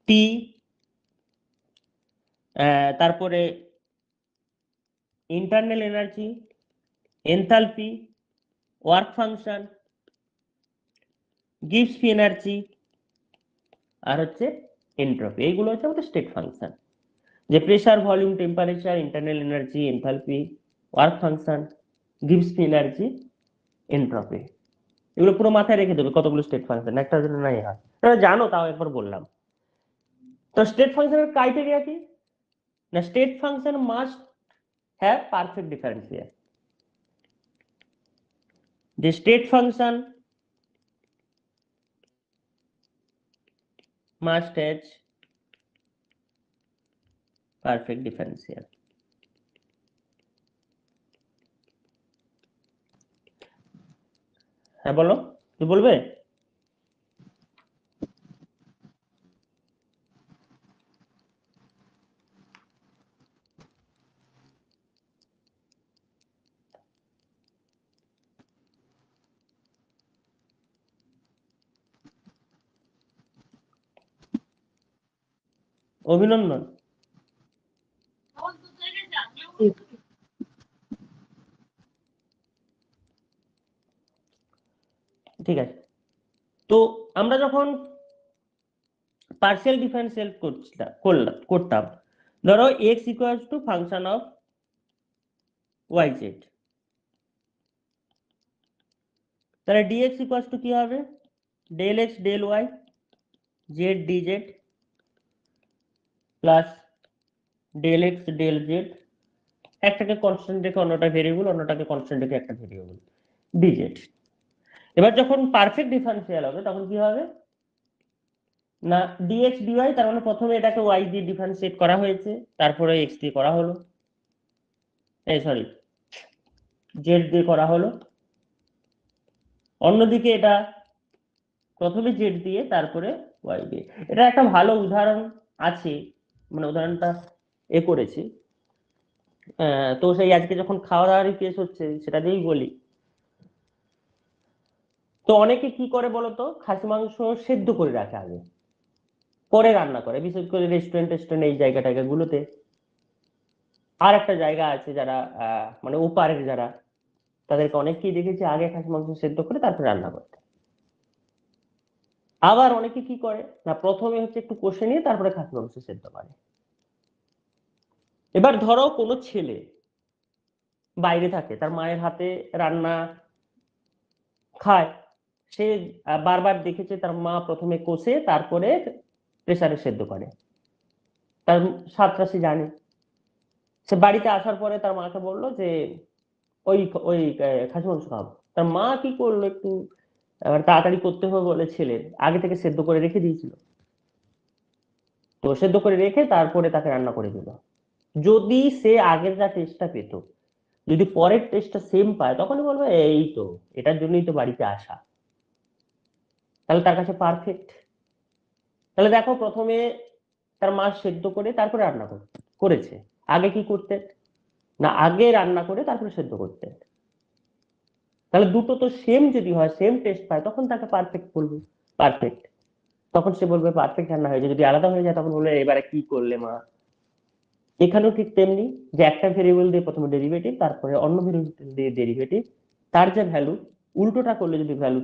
টি, তারপরে internal energy, enthalpy, work function, গিভস ফ্রি এনার্জি, আর হচ্ছে এন্ট্রপি। এইগুলো হচ্ছে আমাদের স্টেট ফাংশন, যে pressure, volume, temperature, internal energy, enthalpy, work function, গিভস ফ্রি এনার্জি, এন্ট্রপি। এগুলো পুরো মাথায় রেখে দেবে কতগুলো স্টেট ফাংশন, একটা জন্য নাই হয়, জানো তাও একবার বললাম। তো স্টেট ফাংশনের ক্রাইটেরিয়া কি না, state function must have perfect differential. The state function must have perfect differential. হ্যাঁ বলো, কি বলবে? অভিনন্দন। ঠিক আছে, তো আমরা যখন পার্সিয়াল ডিফারেন্সিয়াল করতাম, ধরো X equals to function of Y Z, তাহলে ডিএক্স ইকুয়ালস টু কি হবে, del X del Y Z DZ plus del X del Z, একটাকে কনস্ট্যান্ট রেখে অন্যটা ভেরিয়েবল, অন্যটাকে কনস্ট্যান্ট রেখে একটা ভেরিয়েবল ডিজেড। এবার যখন পারফেক্ট ডিফারেন্সিয়াল হবে তখন কি হবে না, ডিএক্স ডিওয়াই, তার মানে প্রথমে এটাকে ওয়াই দিয়ে ডিফারেন্সিয়েট করা হয়েছে, তারপরে এক্স দিয়ে করা হলো, এই সরি জেড দিয়ে করা হলো, অন্যদিকে এটা প্রথমে জেড দিয়ে তারপরে ওয়াই দিয়ে। এটা একটা ভালো উদাহরণ আছে, মানে উদাহরণটা করেছি, তো সেই আজকে যখন খাওয়া দাওয়ার কেস হচ্ছে সেটা দিয়েই বলি। তো অনেকে কি করে বলতো, খাসি মাংস সেদ্ধ করে রাখে আগে, পরে রান্না করে, বিশেষ করে রেস্টুরেন্ট টেস্টুরেন্ট এই জায়গা গুলোতে। আর একটা জায়গা আছে যারা মানে ওপারের যারা, তাদেরকে অনেককেই দেখেছি আগে খাসি মাংস সেদ্ধ করে তারপর রান্না করতে। আবার অনেকে কি করে না, প্রথমে হচ্ছে একটু কষে নিয়ে তারপরে খাসি মাংস সেদ্ধ করে। এবার ধরো কোনো ছেলে বাইরে থাকে, তার মায়ের হাতে রান্না খায়, সে বারবার দেখেছে তার মা প্রথমে কষে তারপরে প্রেসারে সেদ্ধ করে, তার স্বাদটা সে জানে। সে বাড়িতে আসার পরে তার মাকে বললো যে ওই ওই খাসি মাংস খাবো। তার মা কি করলো, একটু তাড়াতাড়ি করতে হবে বলে ছেলের আগে থেকে সেদ্ধ করে রেখে দিয়েছিল। তো সেদ্ধ করে রেখে তারপরে তাকে রান্না করে দিল। যদি সে আগের যা টেস্টটা পেত, যদি পরের টেস্টটা সেম পায়, তখনই বলবে এই তো, এটার জন্যই তো বাড়িতে আসা, তাহলে তার কাছে পারফেক্ট। তাহলে দেখো, প্রথমে তার মা সেদ্ধ করে তারপরে রান্না করেছে। আগে কি করতেন না, আগে রান্না করে তারপরে সেদ্ধ করতেন। তাহলে দুটো তো সেম যদি হয়, সেম টেস্ট পায়, তখন তাকে পারফেক্ট বলবে, পারফেক্ট। তখন সে বলবে পারফেক্ট রান্না হয়েছে। যদি আলাদা হয়ে যায় তখন বলবে এবারে কি করলে মা। এখানেও ঠিক তেমনি, যে একটা ভেরিয়েবল দিয়ে প্রথমে ডেরিভেটিভ, তারপরে অন্য ভেরিয়েবল দিয়ে ডেরিভেটিভ, তার যে ভ্যালু, উল্টোটা করলে যদি ভ্যালু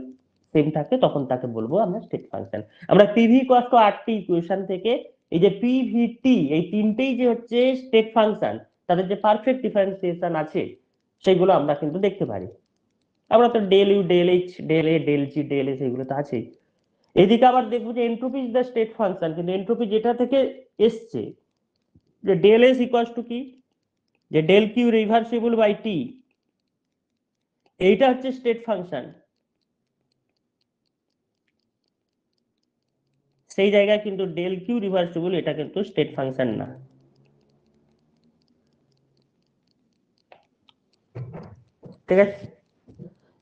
সেম থাকে তখন তাকে বলবো আমরা স্টেট ফাংশন। আমরা PV equal two RT equation থেকে এই যে পিভিটি, এই তিনটেই যে হচ্ছে স্টেট ফাংশন, তাদের যে পারফেক্ট ডিফারেন্সিয়েশন আছে সেগুলো আমরা কিন্তু দেখতে পারি। আমরা তো del U, del H, del A, del G, del S, এগুলো তো আছেই। এদিকে আবার দেখবো যে entropy is the state function, কিন্তু এন্ট্রপি যেটা থেকে এসছে, যে ডেল এস ইকুয়াল টু কি, যে del Q reversible by T, এইটা হচ্ছে স্টেট ফাংশন। সেই জায়গায় কিন্তু ডেল কিউ রিভার্সিবল, এটা কিন্তু স্টেট ফাংশন না। ঠিক আছে,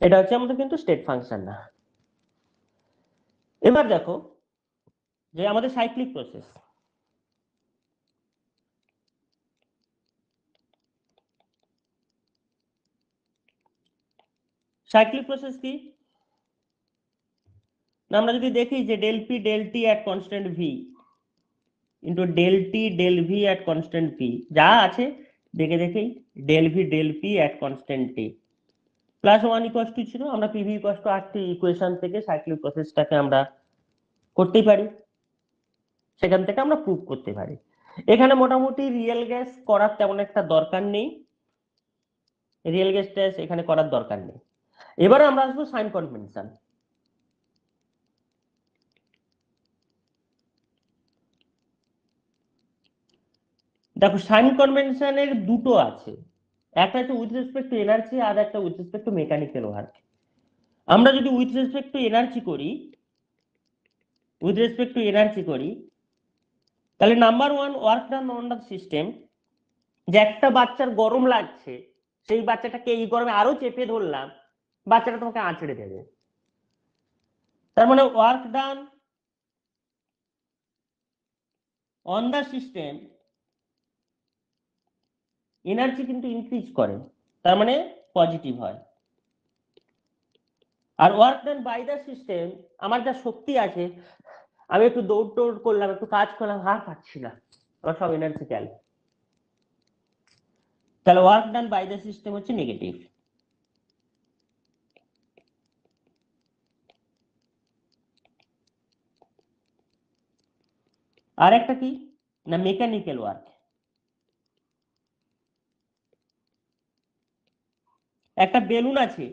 এটা হচ্ছে আমাদের কিন্তু স্টেট ফাংশন না। এবার দেখো যে আমাদের সাইক্লিক প্রসেস, সাইক্লিক প্রসেস কি না, আমরা যদি দেখি যে del P del T at constant V into del T del V at constant P, যা আছে দেখে দেখেই del V del P at constant T plus one equal to ছিল, আমরা PV equal to R T equation থেকে cyclic প্রসেসটাকে আমরা করতেই পারি, সেখান থেকে আমরা প্রুভ করতে পারি। এখানে মোটামুটি রিয়েল গ্যাস করার তেমন একটা দরকার নেই, রিয়েল গ্যাস টেস্ট এখানে করার দরকার নেই। এবারে আমরা আসবো সাইন কনভেনশন। দেখো, সাইন কনভেনশনের দুটো আছে, একটা হচ্ছে উইথ রেসপেক্ট টু এনার্জি, আর একটা with respect to mechanical work. আমরা যদি উইথ রেসপেক্ট টু এনার্জি করি, উইথ রেসপেক্ট টু এনার্জি করি, তাহলে number one, work done on the system, যে একটা বাচ্চার গরম লাগছে, সেই বাচ্চাটাকে এই গরমে আরো চেপে ধরলাম, বাচ্চাটা তোমাকে আঁচড়ে দেবে। তার মানে work done on the system energy কিন্তু ইনক্রিজ করে, তার মানে পজিটিভ হয়। আর work done by the system, আমার যা শক্তি আছে, আমি একটু দৌড় দৌড় করলাম, একটু কাজ করলাম, হার পাচ্ছি না, আমার সব এনার্জি গেল, তাহলে work done by the system হচ্ছে নেগেটিভ। আর একটা কি না, মেকানিক্যাল ওয়ার্ক। একটা বেলুন আছে,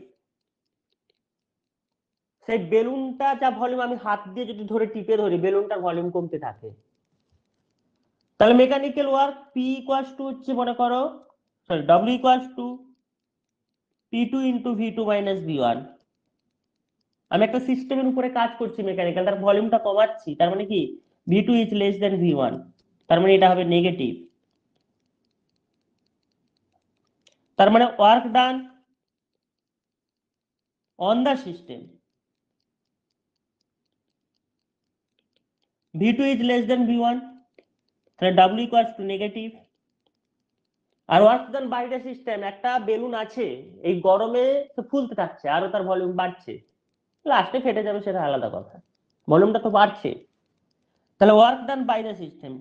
সেই বেলুনটা যা ভলিউম, আমি হাত দিয়ে যদি ধরে টিপে ধরি, বেলুনটার ভলিউম কমতে থাকে, তাহলে mechanical work P equals to হচ্ছে, মনে করো, sorry, W equals to P two into V two minus V one. আমি একটা সিস্টেমের উপরে কাজ করছি মেকানিক্যাল, তার ভলিউমটা কমাচ্ছি, তার মানে কি V two is less than V one, তার মানে এটা হবে নেগেটিভ। তার মানে work done on the system, V two is less than V one, তাহলে ডাব্লিউ ইকুয়ালস টু নেগেটিভ। আর work done by the system, একটা বেলুন আছে, এই গরমে ফুলতে থাকছে, আরো তার ভলিউম বাড়ছে, লাস্টে ফেটে যাবে, সেটা আলাদা কথা, ভলিউমটা তো বাড়ছে। তাহলে work done by the system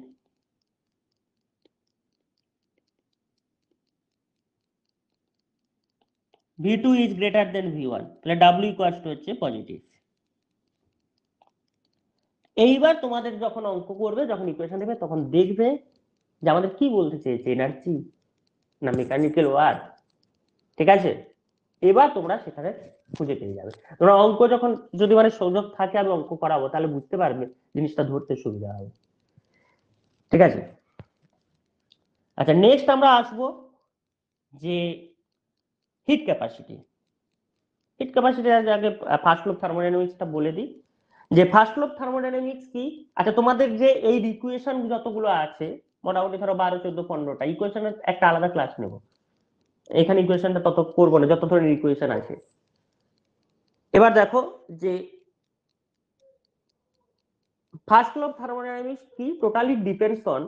V two is greater than V one, তাহলে ডাব্লিউ ইকুয়ালস টু হচ্ছে পজিটিভ। এইবার তোমাদের যখন অঙ্ক করবে, যখন ইকুয়েশন দেবে, তখন দেখবে যে আমাদের কি বলতে চেয়েছে, এনার্জি না মেকানিক্যাল ওয়ার্ক। ঠিক আছে, এবার তোমরা সেখানে খুঁজে পেয়ে যাবে। তোমরা অঙ্ক যখন, যদি মানে সুযোগ থাকে আমি অঙ্ক করাবো, তাহলে বুঝতে পারবে, জিনিসটা ধরতে সুবিধা হবে। ঠিক আছে, আচ্ছা, নেক্সট আমরা আসবো যে হিট ক্যাপাসিটি। হিট ক্যাপাসিটি আগে ফার্স্ট ল অফ থার্মোডাইনামিক্সটা বলে দিই, যে ফার্স্ট ল অফ থার্মোডাইনামিক্স কি, আচ্ছা তোমাদের যে এই ইকুয়েশন যতগুলো আছে মোটামুটি ধরো 12, 14, 15টা ইকুয়েশনের একটা আলাদা ক্লাস নেব, এখানে ইকুয়েশনটা তত করবো না যত ধরনের ইকুয়েশন আছে। এবার দেখো যে ফার্স্ট ল অফ থার্মোডাইনামিক্স কি, totally depends on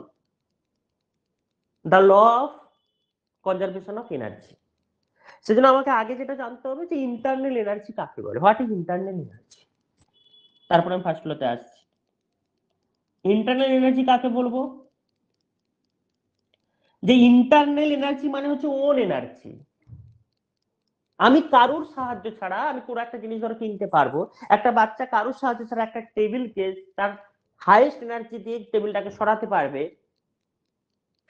the law of conservation of energy. সেজন্য আমাকে আগে যেটা জানতে হবে যে ইন্টারনাল এনার্জি কাকে বলে, হোয়াট ইজ ইন্টারনাল এনার্জি, তারপরে আমি ফার্স্ট লতে আসছি। ইন্টারনাল এনার্জি কাকে বলবো, যে ইন্টারনাল এনার্জি মানে হচ্ছে ওন এনার্জি। আমি কারোর সাহায্য ছাড়া আমি কোনো একটা জিনিস ধরো কিনতে পারবো, একটা বাচ্চা কারোর সাহায্য ছাড়া একটা টেবিলকে তার হাইয়েস্ট এনার্জি দিয়ে টেবিলটাকে সরাতে পারবে,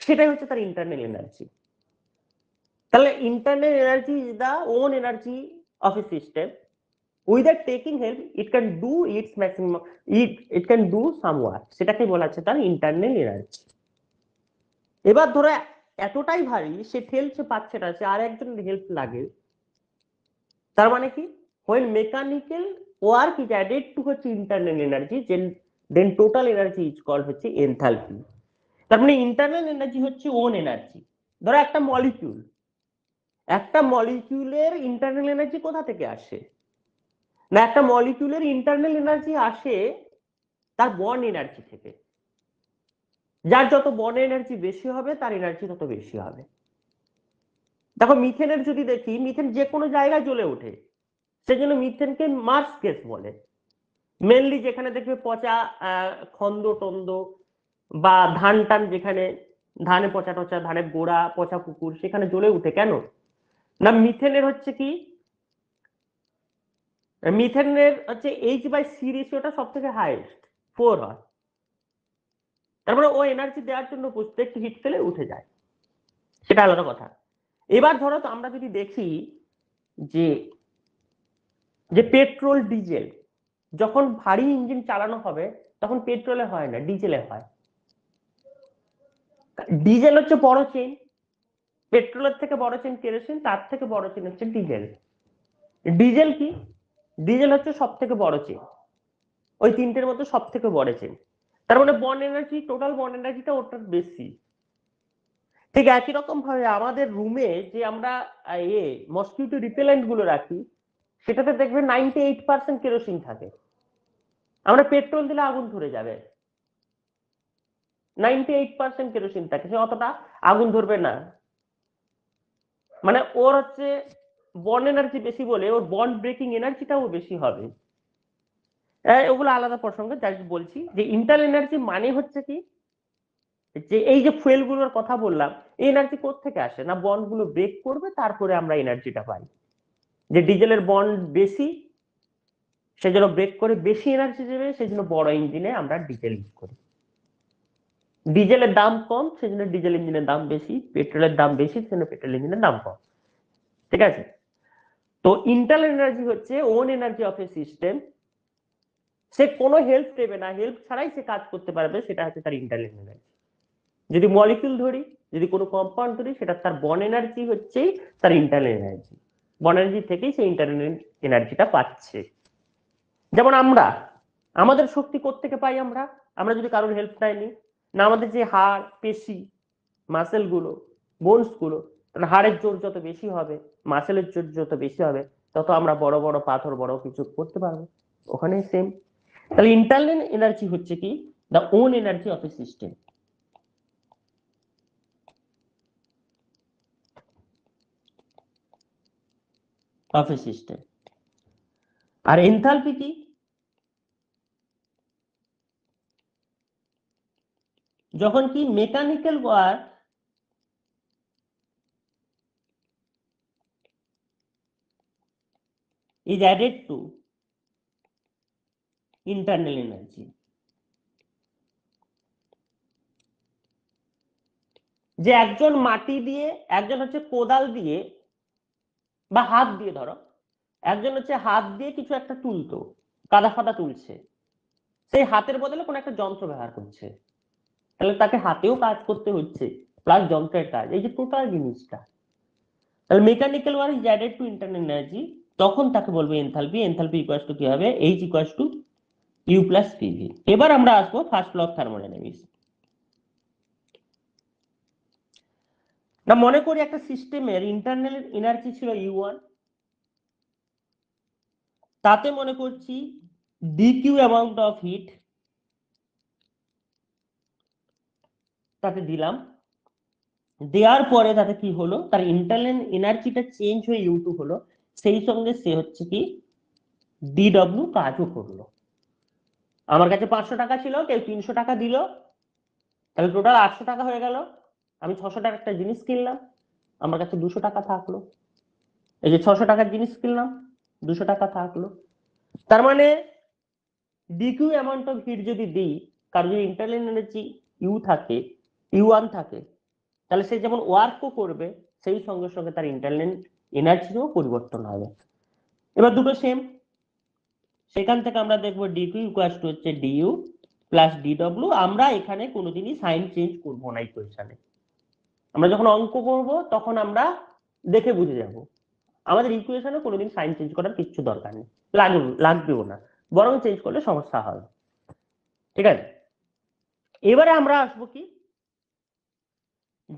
সেটাই হচ্ছে তার ইন্টারনাল এনার্জি। তাহলে internal energy is the own energy of a system, without taking help it can do its maximum, it can do some work, সেটাকে বলা হচ্ছে তার ইন্টারনাল এনার্জি। এবার ধরো এতটাই ভারী সে ঠেলছে পাচ্ছে না, সে আর একজনের হেল্প লাগে, তার মানে কি, when mechanical work is added to হচ্ছে internal energy then total energy is called হচ্ছে enthalpy। তার মানে ইন্টারনাল এনার্জি হচ্ছে ওন এনার্জি। ধরো একটা মলিকিউলের ইন্টারনাল এনার্জি কোথা থেকে আসে, না একটা মলিকিউলের ইন্টারনাল এনার্জি আসে তার বন্ড এনার্জি থেকে। যার যত বন্ড এনার্জি বেশি হবে তার এনার্জি তত বেশি হবে। দেখো মিথেনের যদি দেখি, মিথেন যে কোনো জায়গায় জ্বলে ওঠে, সেজন্য মিথেনকে মার্স গ্যাস বলে। মেনলি যেখানে দেখবে পচা খন্দ টন্দ বা ধান টান, যেখানে ধানে পচা টচা, ধানের গোড়া পচা পুকুর, সেখানে জ্বলে উঠে কেন, না মিথেনের হচ্ছে কি, মিথেনের হচ্ছে H/C রেশিওটা সব থেকে হাইয়েস্ট 4 হয়। তারপরে ও এনার্জি দেওয়ার জন্য প্রত্যেক হিট ফেলে উঠে যায়, সেটা আলাদা কথা। এবার ধরো তো আমরা যদি দেখি যে যে পেট্রোল ডিজেল, যখন ভারী ইঞ্জিন চালানো হবে তখন পেট্রোলে হয় না, ডিজেলে হয়। ডিজেল হচ্ছে বড় চেন, পেট্রোলের থেকে বড় চেন কেরোসিন, তার থেকে বড় চেন হচ্ছে ডিজেল। ডিজেল কি, ডিজেল হচ্ছে সব থেকে বড় চেন, ওই তিনটের মধ্যে সব থেকে বড় চেন। তার মানে বন্ড এনার্জি, টোটাল বন্ড এনার্জিটা ওটার বেশি। ঠিক একই রকম ভাবে আমাদের রুমে যে আমরা মসকিউটো রিপেলেন্ট গুলো রাখি, সেটাতে দেখবে 98% কেরোসিন থাকে। আমরা পেট্রোল দিলে আগুন ধরে যাবে, 98% কেরোসিন থাকে, সে অতটা আগুন ধরবে না। মানে ওর হচ্ছে বন্ড এনার্জি বেশি বলে ওর বন্ড ব্রেকিং এনার্জিটাও বেশি হবে। ওগুলো আলাদা প্রসঙ্গে যাই বলছি, যে ইন্টারনাল এনার্জি মানে হচ্ছে কি, যে এই যে ফুয়েল গুলোর কথা বললাম, এই এনার্জি কোত্থেকে আসে, না বন্ড গুলো ব্রেক করবে তারপরে আমরা এনার্জিটা পাই। যে ডিজেলের বন্ড বেশি, সেজন্য ব্রেক করে বেশি এনার্জি দেবে, সেজন্য বড় ইঞ্জিনে আমরা ডিজেল ইউজ করি। ডিজেলের দাম কম সেজন্য ডিজেল ইঞ্জিনের দাম বেশি, পেট্রোলের দাম বেশি সেজন্য পেট্রোল ইঞ্জিনের দাম কম। ঠিক আছে, তো ইন্টারনাল এনার্জি হচ্ছে own energy of a system, সে কোনো হেল্প দেবে না, হেল্প ছাড়াই সে কাজ করতে পারবে, সেটা হচ্ছে তার ইন্টারনাল এনার্জি। যদি মলিকিউল ধরি, যদি কোনো কম্পাউন্ড ধরি, সেটা তার বন্ড এনার্জি হচ্ছেই তার ইন্টারনাল এনার্জি, বন্ড এনার্জি থেকেই সে ইন্টারনাল এনার্জিটা পাচ্ছে। যেমন আমরা আমাদের শক্তি কোত্থেকে পাই, আমরা যদি কারোর হেল্প পাইনি, না আমাদের যে হাড় পেশি মাসেল গুলো বোনস গুলো, হাড়ের জোর যত বেশি হবে, মাসেলের জোর যত বেশি হবে, তত আমরা বড় বড় পাথর বড় কিছু করতে পারবো। ওখানে সেম। তাহলে ইন্টারনাল এনার্জি হচ্ছে কি, the own energy of a system, of a system. আর এনথালপি কি, যখন কি mechanical work is added to internal energy। যে একজন মাটি দিয়ে, একজন হচ্ছে কোদাল দিয়ে বা হাত দিয়ে, ধরো একজন হচ্ছে হাত দিয়ে কিছু একটা তুলতো, কাদা ফাদা তুলছে, সেই হাতের বদলে কোন একটা যন্ত্র ব্যবহার করছে, তাহলে তাকে হাতেও কাজ করতে হচ্ছে প্লাস যন্ত্রের কাজ, এই যে টোটাল জিনিসটা। তাহলে mechanical work is added to internal energy, তখন তাকে বলবে এনথালপি। এনথালপি ইকুয়ালস টু কি হবে, H equals to U plus PV. এবার আমরা আসবো ফার্স্ট ল অফ থার্মোডাইনামিক্স। না মনে করি একটা সিস্টেমের ইন্টারনাল এনার্জি ছিল U1, তাতে মনে করছি ডিকিউ অ্যামাউন্ট অফ হিট তাতে দিলাম, দেওয়ার পরে তাতে কি হলো, তার ইন্টারনাল এনার্জিটা চেঞ্জ হয়ে U2 হলো, সেই সঙ্গে সে হচ্ছে কি ডিডব্লিউ কাজও করলো। আমার কাছে 500 টাকা ছিল, কেউ 300 টাকা দিল, তাহলে টোটাল 800 টাকা হয়ে গেল। আমি 600 টাকার একটা জিনিস কিনলাম, আমার কাছে 200 টাকা থাকলো। এই যে 600 টাকার জিনিস কিনলাম, 200 টাকা থাকলো। তার মানে ডিকিউ অ্যামাউন্ট অফ হিট যদি দিই, কারণ যদি ইন্টারনাল এনার্জি ইউ থাকে, U1 থাকে, তাহলে সে যেমন ওয়ার্কও করবে, সেই সঙ্গে সঙ্গে তার ইন্টারনাল এনার্জিও পরিবর্তন হবে। এবার দুটো সেম, সেখান থেকে আমরা দেখবো ডিকিউ ইকুয়াল টু হচ্ছে ডিইউ প্লাস ডিডব্লিউ। আমরা এখানে কোনোদিনই সাইন চেঞ্জ করবো না ইকুয়েশনে। আমরা যখন অঙ্ক করব তখন আমরা দেখে বুঝে যাব, আমাদের ইকুয়েশনে কোনোদিন সাইন চেঞ্জ করার কিচ্ছু দরকার নেই, লাগবেও না, বরং চেঞ্জ করলে সমস্যা হবে। ঠিক আছে, এবারে আমরা আসবো কি,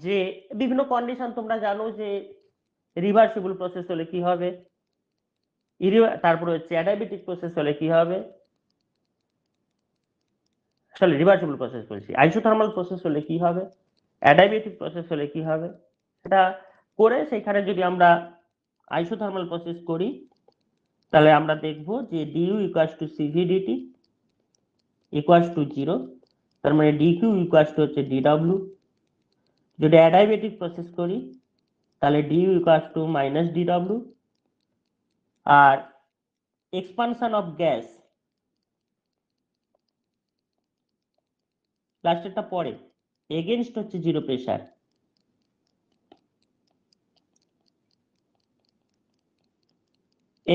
যে বিভিন্ন কন্ডিশন তোমরা জানো যে রিভার্সিবল প্রসেস হলে কি হবে, তারপরে হচ্ছে অ্যাডায়াবেটিক প্রসেস হলে কি হবে, সরি রিভার্সিবল প্রসেস বলছি, আইসোথার্মাল প্রসেস হলে কি হবে, অ্যাডায়াবেটিক প্রসেস হলে কি হবে, সেটা করে সেখানে যদি আমরা আইসোথার্মাল প্রসেস করি, তাহলে আমরা দেখব যে DU equals to CV DT equals two 0, তার মানে ডিকিউ ইকুয়ালস টু হচ্ছে ডিডব্লিউ। যদি অ্যাডায়াবেটিক প্রসেস করি তাহলে DU equals to minus DW, R expansion of gas লাস্টেরটা পরে এগেনস্ট হচ্ছে zero pressure,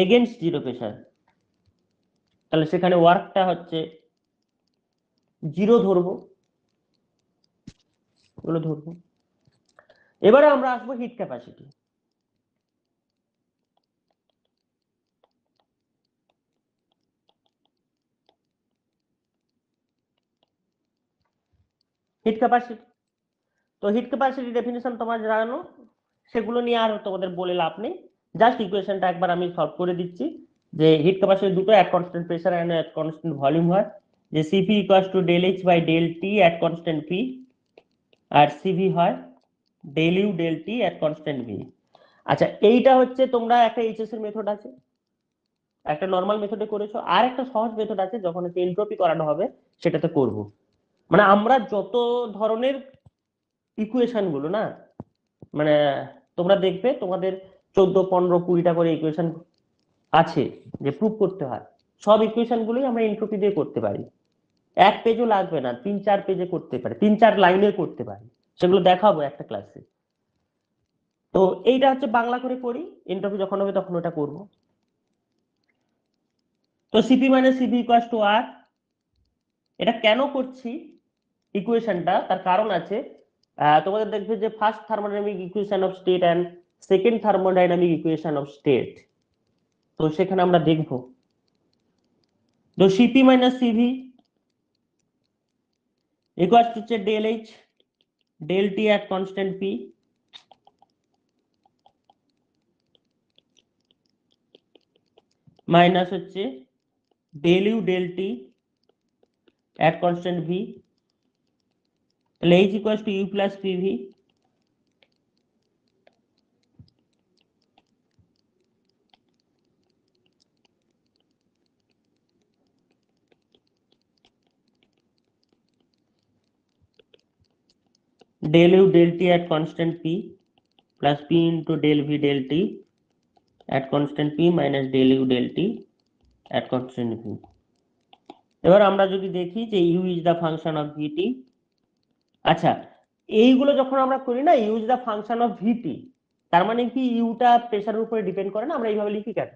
against zero pressure, তাহলে সেখানে ওয়ার্কটা হচ্ছে জিরো ধরবো, এগুলো ধরবো। এবারে আমরা আসবো হিট ক্যাপাসিটি। হিট ক্যাপাসিটি, তো হিট ক্যাপাসিটি ডেফিনিশন তোমরা জানো, সেগুলো নিয়ে আর তোমাদের বলে লাভ নেই, জাস্ট ইকুয়েশনটা একবার আমি সলভ করে দিচ্ছি। যে হিট ক্যাপাসিটি দুটো at constant pressure and at constant volume হয়, যে CP equals to del H by del T at constant P, আর সিভি হয় del U del T at constant V. আচ্ছা, এইটা হচ্ছে তোমরা একটা এইচএস এর মেথড আছে, একটা নর্মাল মেথডে করেছো, আর একটা সহজ মেথড আছে যখন এনট্রপি করানো হবে সেটাতে করব। মানে আমরা যত ধরনের ইকুয়েশন গুলো না, মানে তোমরা দেখবে তোমাদের 14, 15, 20টা করে ইকুয়েশন আছে যে প্রুভ করতে হয়, সব ইকুয়েশন গুলোই আমরা এনট্রপি দিয়ে করতে পারি। এক পেজও লাগবে না, 3-4 পেজে করতে পারি, 3-4 লাইনে করতে পারি, সেগুলো দেখাবো একটা ক্লাসে। তো এইটা হচ্ছে বাংলা করে করি, এনট্রপি যখন হবে তখন ওটা করব। তো সিপি মানে সিভি ইকুয়ালস টু আর। এটা কেন করছি ইকুয়েশনটা, তার কারণ আছে। তোমাদের দেখবে যে first thermodynamic equation of state and second thermodynamic equation of state, তো সেখানে আমরা দেখব তো CP minus CV equals to হচ্ছে del H del T at constant P minus হচ্ছে del U del T at constant V, তাহলে H equals to U plus PV del u del t at constant p plus p into del v del t at constant p minus del u del t at constant v। এবার আমরা যদি দেখি যে u is the function of vt, আচ্ছা এইগুলো যখন আমরা করি না u is the function of vt, তার মানে কি ইউটা প্রেসারের উপরে ডিপেন্ড করে না, আমরা এইভাবে লিখি কেন?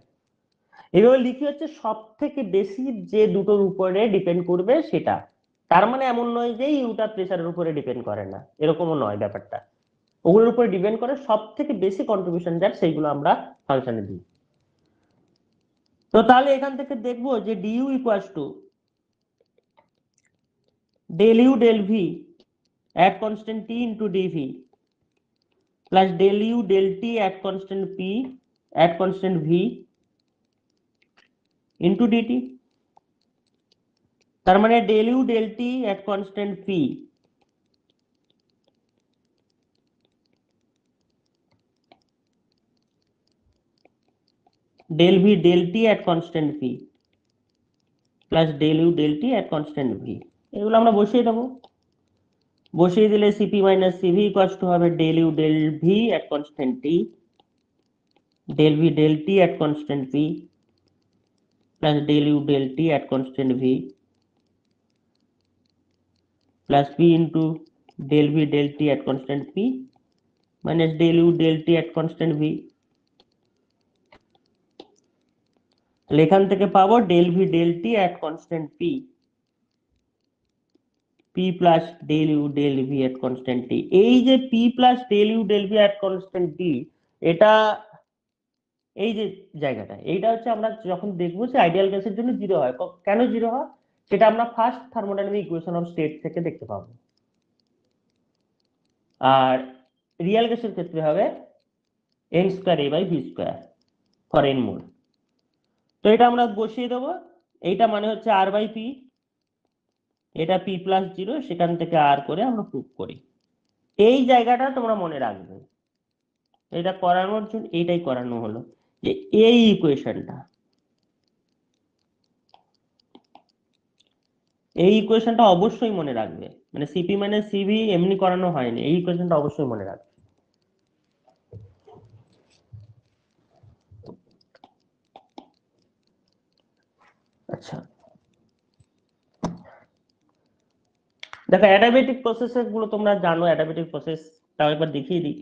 এইভাবে লিখি হচ্ছে সব থেকে বেশি যে দুটোর উপরে ডিপেন্ড করবে সেটা, তার মানে এমন নয় যে ইউটা প্রেসারের উপরে ডিপেন্ড করে না, এরকমও নয় ব্যাপারটা, ওগুলোর উপরে ডিপেন্ড করে, সব থেকে বেশি কন্ট্রিবিউশন যার সেইগুলো আমরা ফাংশনে দিই। তো তাহলে এখান থেকে দেখবো যে DU equals to del u del v at constant t into dv plus del u del t at constant p at constant v into dt, তার মানে del u del t at constant p del v del t at constant p plus del u del t at constant v, এগুলো আমরা বসিয়ে দেবো। বসিয়ে দিলে cp minus cv equals to হবে del u del v at constant t del v del t at constant p plus del u del t at constant v plus p into del v del t at constant p minus del u del t at constant v, এখান থেকে পাবো del v del t at constant p p plus del u del v at constant t, এই যে p plus del u del v at constant t, এটা এই যে জায়গাটা, এইটা হচ্ছে আমরা যখন দেখবো যে আইডিয়াল গ্যাসের জন্য জিরো হয়। কেন জিরো হয় সেটা আমরা first thermodynamic equation of state থেকে দেখতে পাবো। আর রিয়েল গ্যাসের ক্ষেত্রে হবে n square a by v square for n mole. তো এটা আমরা বসিয়ে দেবো, এইটা মানে হচ্ছে r বাই p, এটা p প্লাস জিরো, সেখান থেকে r করে আমরা প্রুভ করি। এই জায়গাটা তোমরা মনে রাখবে, এটা করানোর জন্য এইটাই করানো হলো যে এই ইকুয়েশনটা, এই ইকুয়েশনটা অবশ্যই মনে রাখবে, মানে সিপি মানে সিভি এমনি করানো হয়নি, এই ইকুয়েশনটা অবশ্যই মনে রাখবে। আচ্ছা দেখো অ্যাডাবেটিক প্রসেসেস গুলো তোমরা জানো, অ্যাডাবেটিক প্রসেস তাও একবার দেখিয়ে দিই।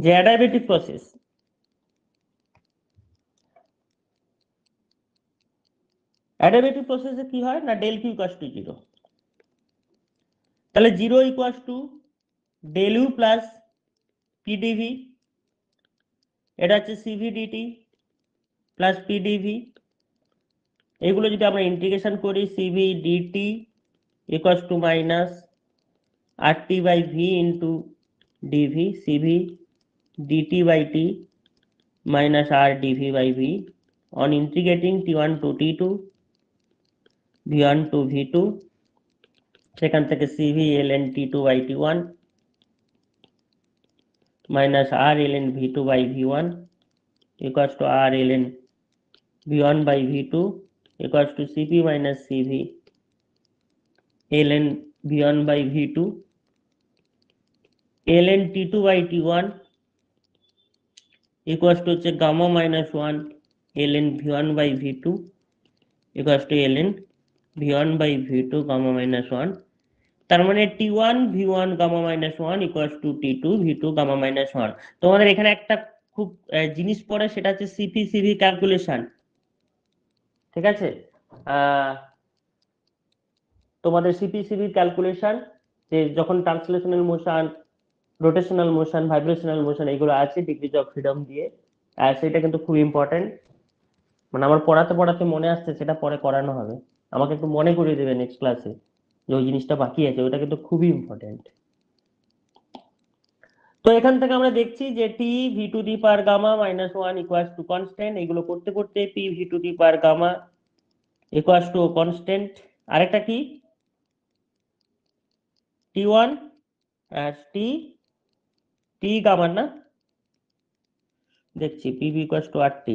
যে অ্যাডাবেটিক প্রসেস, অ্যাডাবেটিক প্রসেসে কি হয় না del Q equals to zero, তাহলে zero equals to del U plus PdV, এটা হচ্ছে সিভি ডিটি প্লাস পিডিভি, এগুলো যদি আমরা ইন্টিগ্রেশন করি CV DT equals to minus RT by V into dV CV dt by T minus R dV by V on integrating T1 to T2 V1 to V2, সেখান থেকে CV ln T2 by T1 minus R ln V2 by V1 equals to R ln V1 by V2 equals to CP minus CV ln V1 by V2 ln T2 by T1 equals to হচ্ছে gamma minus 1 ln V1 by V2 equals to ln V1 by V2 gamma minus 1, তার মানে T1 V1 gamma minus 1 equals to T2 V2 gamma minus 1। তোমাদের এখানে একটা খুব জিনিস পড়ে, সেটা হচ্ছে সিপি সিভি ক্যালকুলেশন, ঠিক আছে? তোমাদের সিপি সিভি ক্যালকুলেশন, যে যখন translational motion, rotational motion, vibrational motion এগুলো আছে ডিগ্রিজ অফ ফ্রিডম দিয়ে, সেটা কিন্তু খুব ইম্পর্টেন্ট। মানে আমার পড়াতে পড়াতে মনে আসছে, সেটা পরে করানো হবে, আমাকে একটু মনে করিয়ে দেবে নেক্সট ক্লাসে যে ওই জিনিসটা বাকি আছে, ওটা কিন্তু খুবই ইম্পর্টেন্ট। তো এখান থেকে আমরা দেখছি যে T V to the power gamma minus 1 equals to constant, এগুলো করতে করতে P V to the power gamma equals to constant, আরেকটা কি T1 আর টি গামা না, দেখছি PV equals to RT,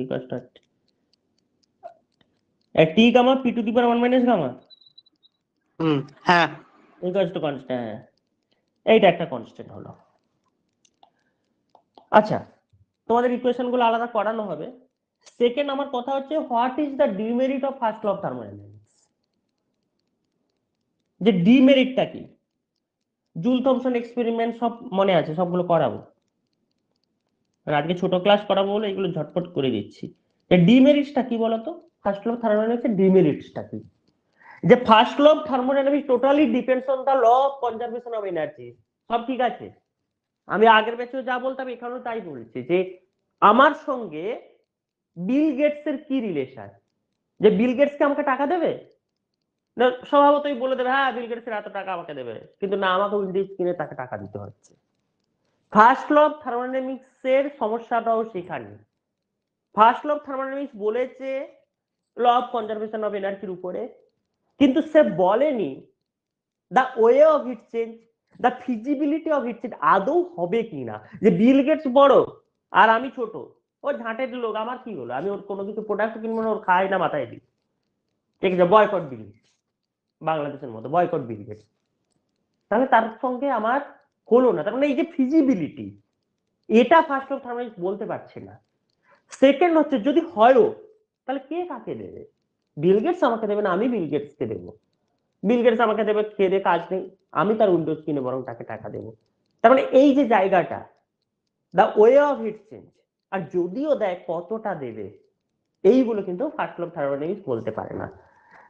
equals to RT, T gamma P to the power 1 minus gamma হ্যাঁ equals to constant, হ্যাঁ এইটা একটা কনস্ট্যান্ট হলো। আচ্ছা তোমাদের ইকুয়েশন গুলো আলাদা করানো হবে। সেকেন্ড আমার কথা হচ্ছে what is the demerit of first law of thermodynamics, যে ডিমেরিটটা কি? জুল থমসন এক্সপেরিমেন্ট সব মনে আছে, সবগুলো করাবো, আর আজকে ছোট ক্লাস করাবো বলে এগুলো ঝটপট করে দিচ্ছি। যে ডিমেরিটসটা কি বলতো, ফার্স্ট ল অফ থার্মোডাইনামিক্সের ডিমেরিটসটা কি? যে first law of thermodynamics totally depends on the law of conservation of energy, সব ঠিক আছে, আমি আগের ব্যাচেও যা বলতাম এখানেও তাই বলছি, যে আমার সঙ্গে বিল গেটস এর কি রিলেশন? যে বিল গেটস কে আমাকে টাকা দেবে না, স্বভাবতই বলে দেবে হ্যাঁ বিল গেটস এর এত টাকা আমাকে দেবে, কিন্তু না, আমাকে উইন্ডোজ কিনে তাকে টাকা দিতে হচ্ছে। ফার্স্ট ল অফ থার্মোডাইনামিক্স এর সমস্যাটাও সেখানে। ফার্স্ট ল অফ থার্মোডাইনামিক্স বলেছে ল অফ কনজারভেশন অফ এনার্জির উপরে, কিন্তু সে বলেনি the way of heat change, the feasibility of heat change আদৌ হবে কিনা। যে বিল গেটস বড় আর আমি ছোট, ও ঝাঁটের লোক, আমার কি হলো, আমি ওর কোনো কিছু প্রোডাক্ট কিনবো না, ওর খাই না মাথায় দিই, ঠিক আছে, বয়কট বিল, বাংলাদেশের মতো বয়কট বিল গেটস, তাহলে তার সঙ্গে আমার হলো না। তার মানে এই যে ফিজিবিলিটি, এটা ফার্স্ট অফ থার্মোডাইনামিক্স বলতে পারছে না। সেকেন্ড হচ্ছে যদি হয়ও, তাহলে কে কাকে দেবে? বিল গেটস আমাকে দেবে না, আমি বিল গেটসকে দেবো। বিল গেটস আমাকে দেবে, খেয়ে কাজ নেই, আমি তার উইন্ডোজ কিনে বরং তাকে টাকা দেবো। তার মানে এই যে জায়গাটা, the way of heat change, আর যদিও দেয় কতটা দেবে, এইগুলো কিন্তু ফার্স্ট ল অফ থার্মোডাইনামিক্স বলতে পারে না।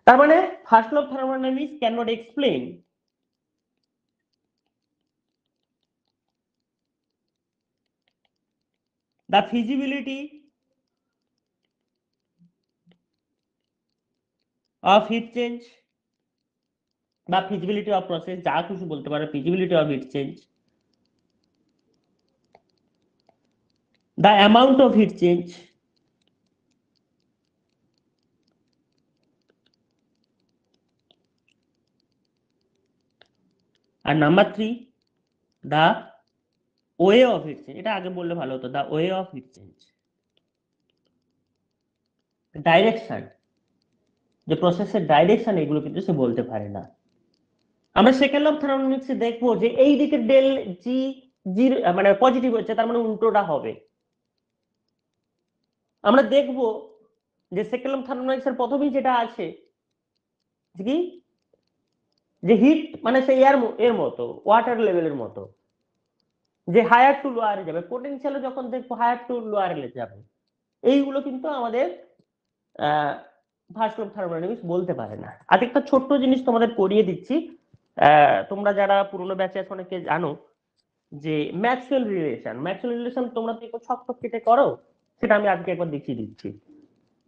তার মানে first law of thermodynamics can not explain the feasibility of heat change বা feasibility of process, যা কিছু বলতে পারো, feasibility of heat change, the amount of heat change, আর number 3 the way of heat change। এটা আগে বললে ভালো হতো, the way of heat change, direction, যে প্রসেসের ডাইরেকশন, এগুলো কিন্তু সে বলতে পারে না। আমরা সেকেন্ড ল অফ থার্মোডাইনামিক্সে দেখবো যে এই দিকে ডেল জি জি মানে পজিটিভ হচ্ছে, তার মানে উল্টোটা হবে। আমরা দেখবো যে সেকেন্ড ল অফ থার্মোডাইনামিক্স এর প্রথমেই যেটা আছে কি, যে হিট মানে সেই এর মতো, ওয়াটার লেভেলের মতো, যে হায়ার টু লোয়ারে যাবে, পোটেনশিয়ালে যখন দেখবো হায়ার টু লোয়ারে যাবে। এইগুলো কিন্তু আমাদের ফার্স্ট ল অফ থার্মোডাইনামিক্স বলতে পারে না। আর একটা ছোট্ট জিনিস তোমাদের করিয়ে দিচ্ছি, তোমরা যারা পুরোনো ব্যাচে আছো অনেকে জানো যে ম্যাক্সওয়েল রিলেশন তোমরা তো একটু ছক কেটে করো, সেটা আমি আজকে একবার দেখিয়ে দিচ্ছি।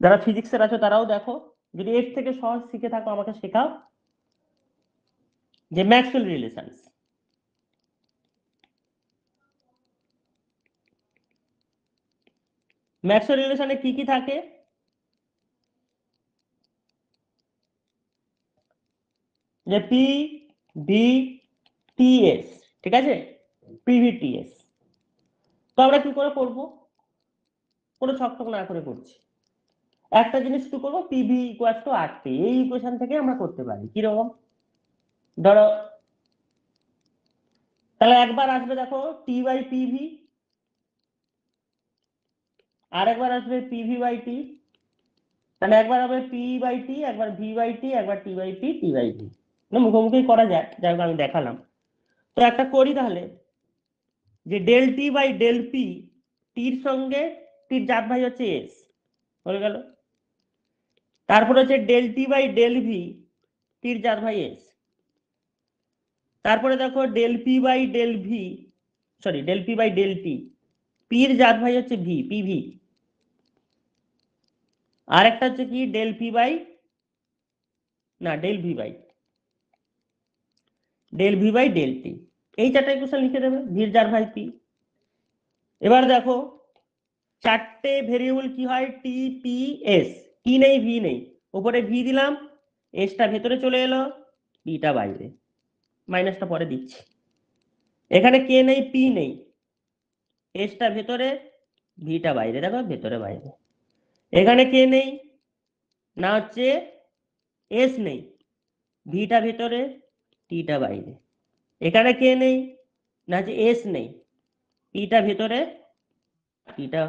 যারা ফিজিক্সের আছো তারাও দেখো, যদি এর থেকে সহজ শিখে থাকো আমাকে শেখাও। যে ম্যাক্সওয়েল রিলেশনে কি কি থাকে? যে পি ভি টি এস, ঠিক আছে, পিভিটিএস। তো আমরা কি করে করবো? কোনো ছকটক না করে করছি, একটা জিনিস কি করবো, পিভি ইকুয়াল টু আর টি, এই ইকুয়েশন থেকে আমরা করতে পারি। কিরকম? ধরো, তাহলে একবার আসবে দেখো টি বাই পিভি, আর একবার আসবে পিভি বাই টি, তাহলে একবার হবে পি বাই টি, একবার ভি বাই টি, একবার T by P, T by V. মুখোমুখি করা যায়, যাই হোক আমি দেখালাম। তো একটা করি তাহলে, যে del T by del P, টির সঙ্গে টির জাত ভাই হচ্ছে এস, হয়ে গেল। তারপরে হচ্ছে del T by del V, টির জাত ভাই এস। তারপরে দেখো del P by del V, sorry del P by del T, পির জাত ভাই হচ্ছে ভি, পিভি। আর একটা হচ্ছে কি ডেল পি বাই, না del V by del T. এই চারটা ইকুয়েশন লিখে দেবে, ভির জাত ভাই পি। এবার দেখো চারটে ভেরিয়েবল কি হয়, টি পি এস, টি নেই ভি নেই, উপরে ভি দিলাম, এসটা ভেতরে চলে এলো, পিটা বাইরে, মাইনাসটা পরে দিচ্ছি। এখানে কে নেই, পি নেই, এসটা ভেতরে, ভিটা বাইরে, দেখো ভেতরে বাইরে। এখানে কে নেই, না হচ্ছে এস নেই, ভিটা ভেতরে, টিটা বাইরে। এখানে কে নেই, না হচ্ছে এস নেই, পিটা ভেতরে, টিটা।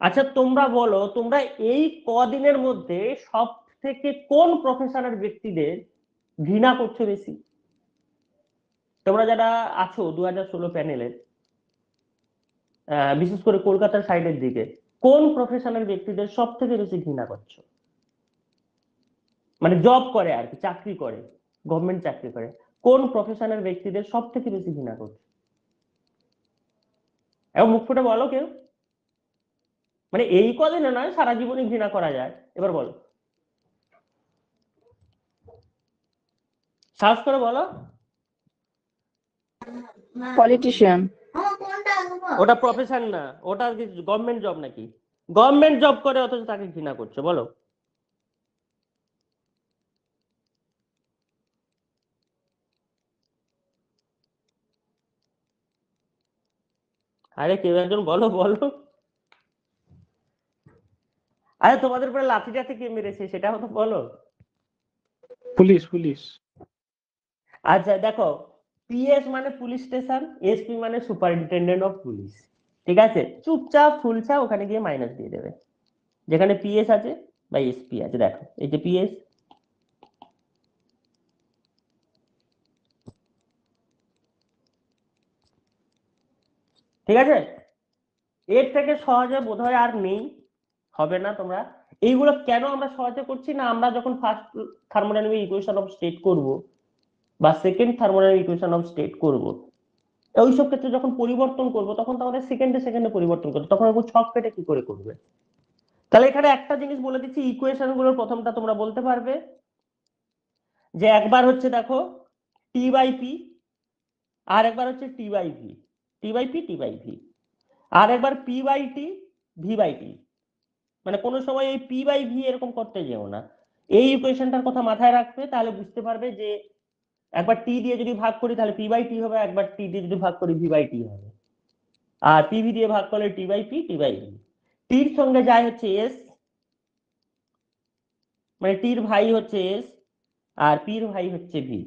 আচ্ছা তোমরা বলো, তোমরা এই কদিনের মধ্যে সব থেকে কোন প্রফেশনের ব্যক্তিদের ঘৃণা করছো বেশি? তোমরা যারা আছো 2016 প্যানেলের, বিশেষ করে কলকাতার সাইডের দিকে, কোন প্রফেশনের ব্যক্তিদের সব থেকে বেশি ঘৃণা করছো? মানে জব করে আর কি, চাকরি করে, গভর্নমেন্ট চাকরি করে, কোন প্রফেশনের ব্যক্তিদের সব থেকে বেশি ঘৃণা করছো? এবং মুখ ফুটে বলো কেউ। মানে এই কদিনে নয়, সারা জীবনে ঘৃণা করা যায়। এবার বলো, সাহস করে বলো। পলিটিশিয়ান। ওটা প্রফেশন না, ওটা গভর্নমেন্ট জব নাকি? গভর্নমেন্ট জব করে অথচ তাকে ঘৃণা করছো, বলো। আরে কেউ একজন বলো বলো। আরে তোমাদের উপরে লাঠিটাতে কে মেরেছে সেটাও তো বলো। Police police. আচ্ছা দেখো, পিএস মানে পুলিশ স্টেশন, এসপি মানে সুপারিনটেন্ডেন্ট অফ পুলিশ। ঠিক আছে, চুপচাপ ফুলছা ওখানে গিয়ে মাইনাস দিয়ে দেবে যেখানে পিএস আছে বা এসপি আছে। দেখো এই যে পিএস, ঠিক আছে, এর থেকে সহজে বোধহয় আর নেই, হবে না। তোমরা এইগুলো কেন আমরা সহজে করছি না, আমরা যখন first thermodynamic equation of state করব বা second thermodynamic equation of state করব, ওইসব ক্ষেত্রে যখন পরিবর্তন করব তখন তো আমাদের সেকেন্ডে সেকেন্ডে পরিবর্তন করতে, তখন ওরকম ছক পেটে কি করে করবে। তাহলে এখানে একটা জিনিস বলে দিচ্ছি, ইকুয়েশন গুলোর প্রথমটা তোমরা বলতে পারবে যে একবার হচ্ছে দেখো টি বাই পি, আর একবার হচ্ছে T by V, T by P T by V, আর একবার P by T V by T. মানে কোনো সময় এই পি বাই ভি এরকম করতে যেও না। এই ইকুয়েশনটার কথা মাথায় রাখবে, তাহলে বুঝতে পারবে যে একবার টি দিয়ে যদি ভাগ করি তাহলে পি বাই টি হবে, একবার টি দিয়ে যদি ভাগ করি ভি বাই টি হবে, আর পিভি দিয়ে ভাগ করলে T by P T by V. টির সঙ্গে যায় হচ্ছে এস, মানে টির ভাই হচ্ছে এস আর পির ভাই হচ্ছে ভি।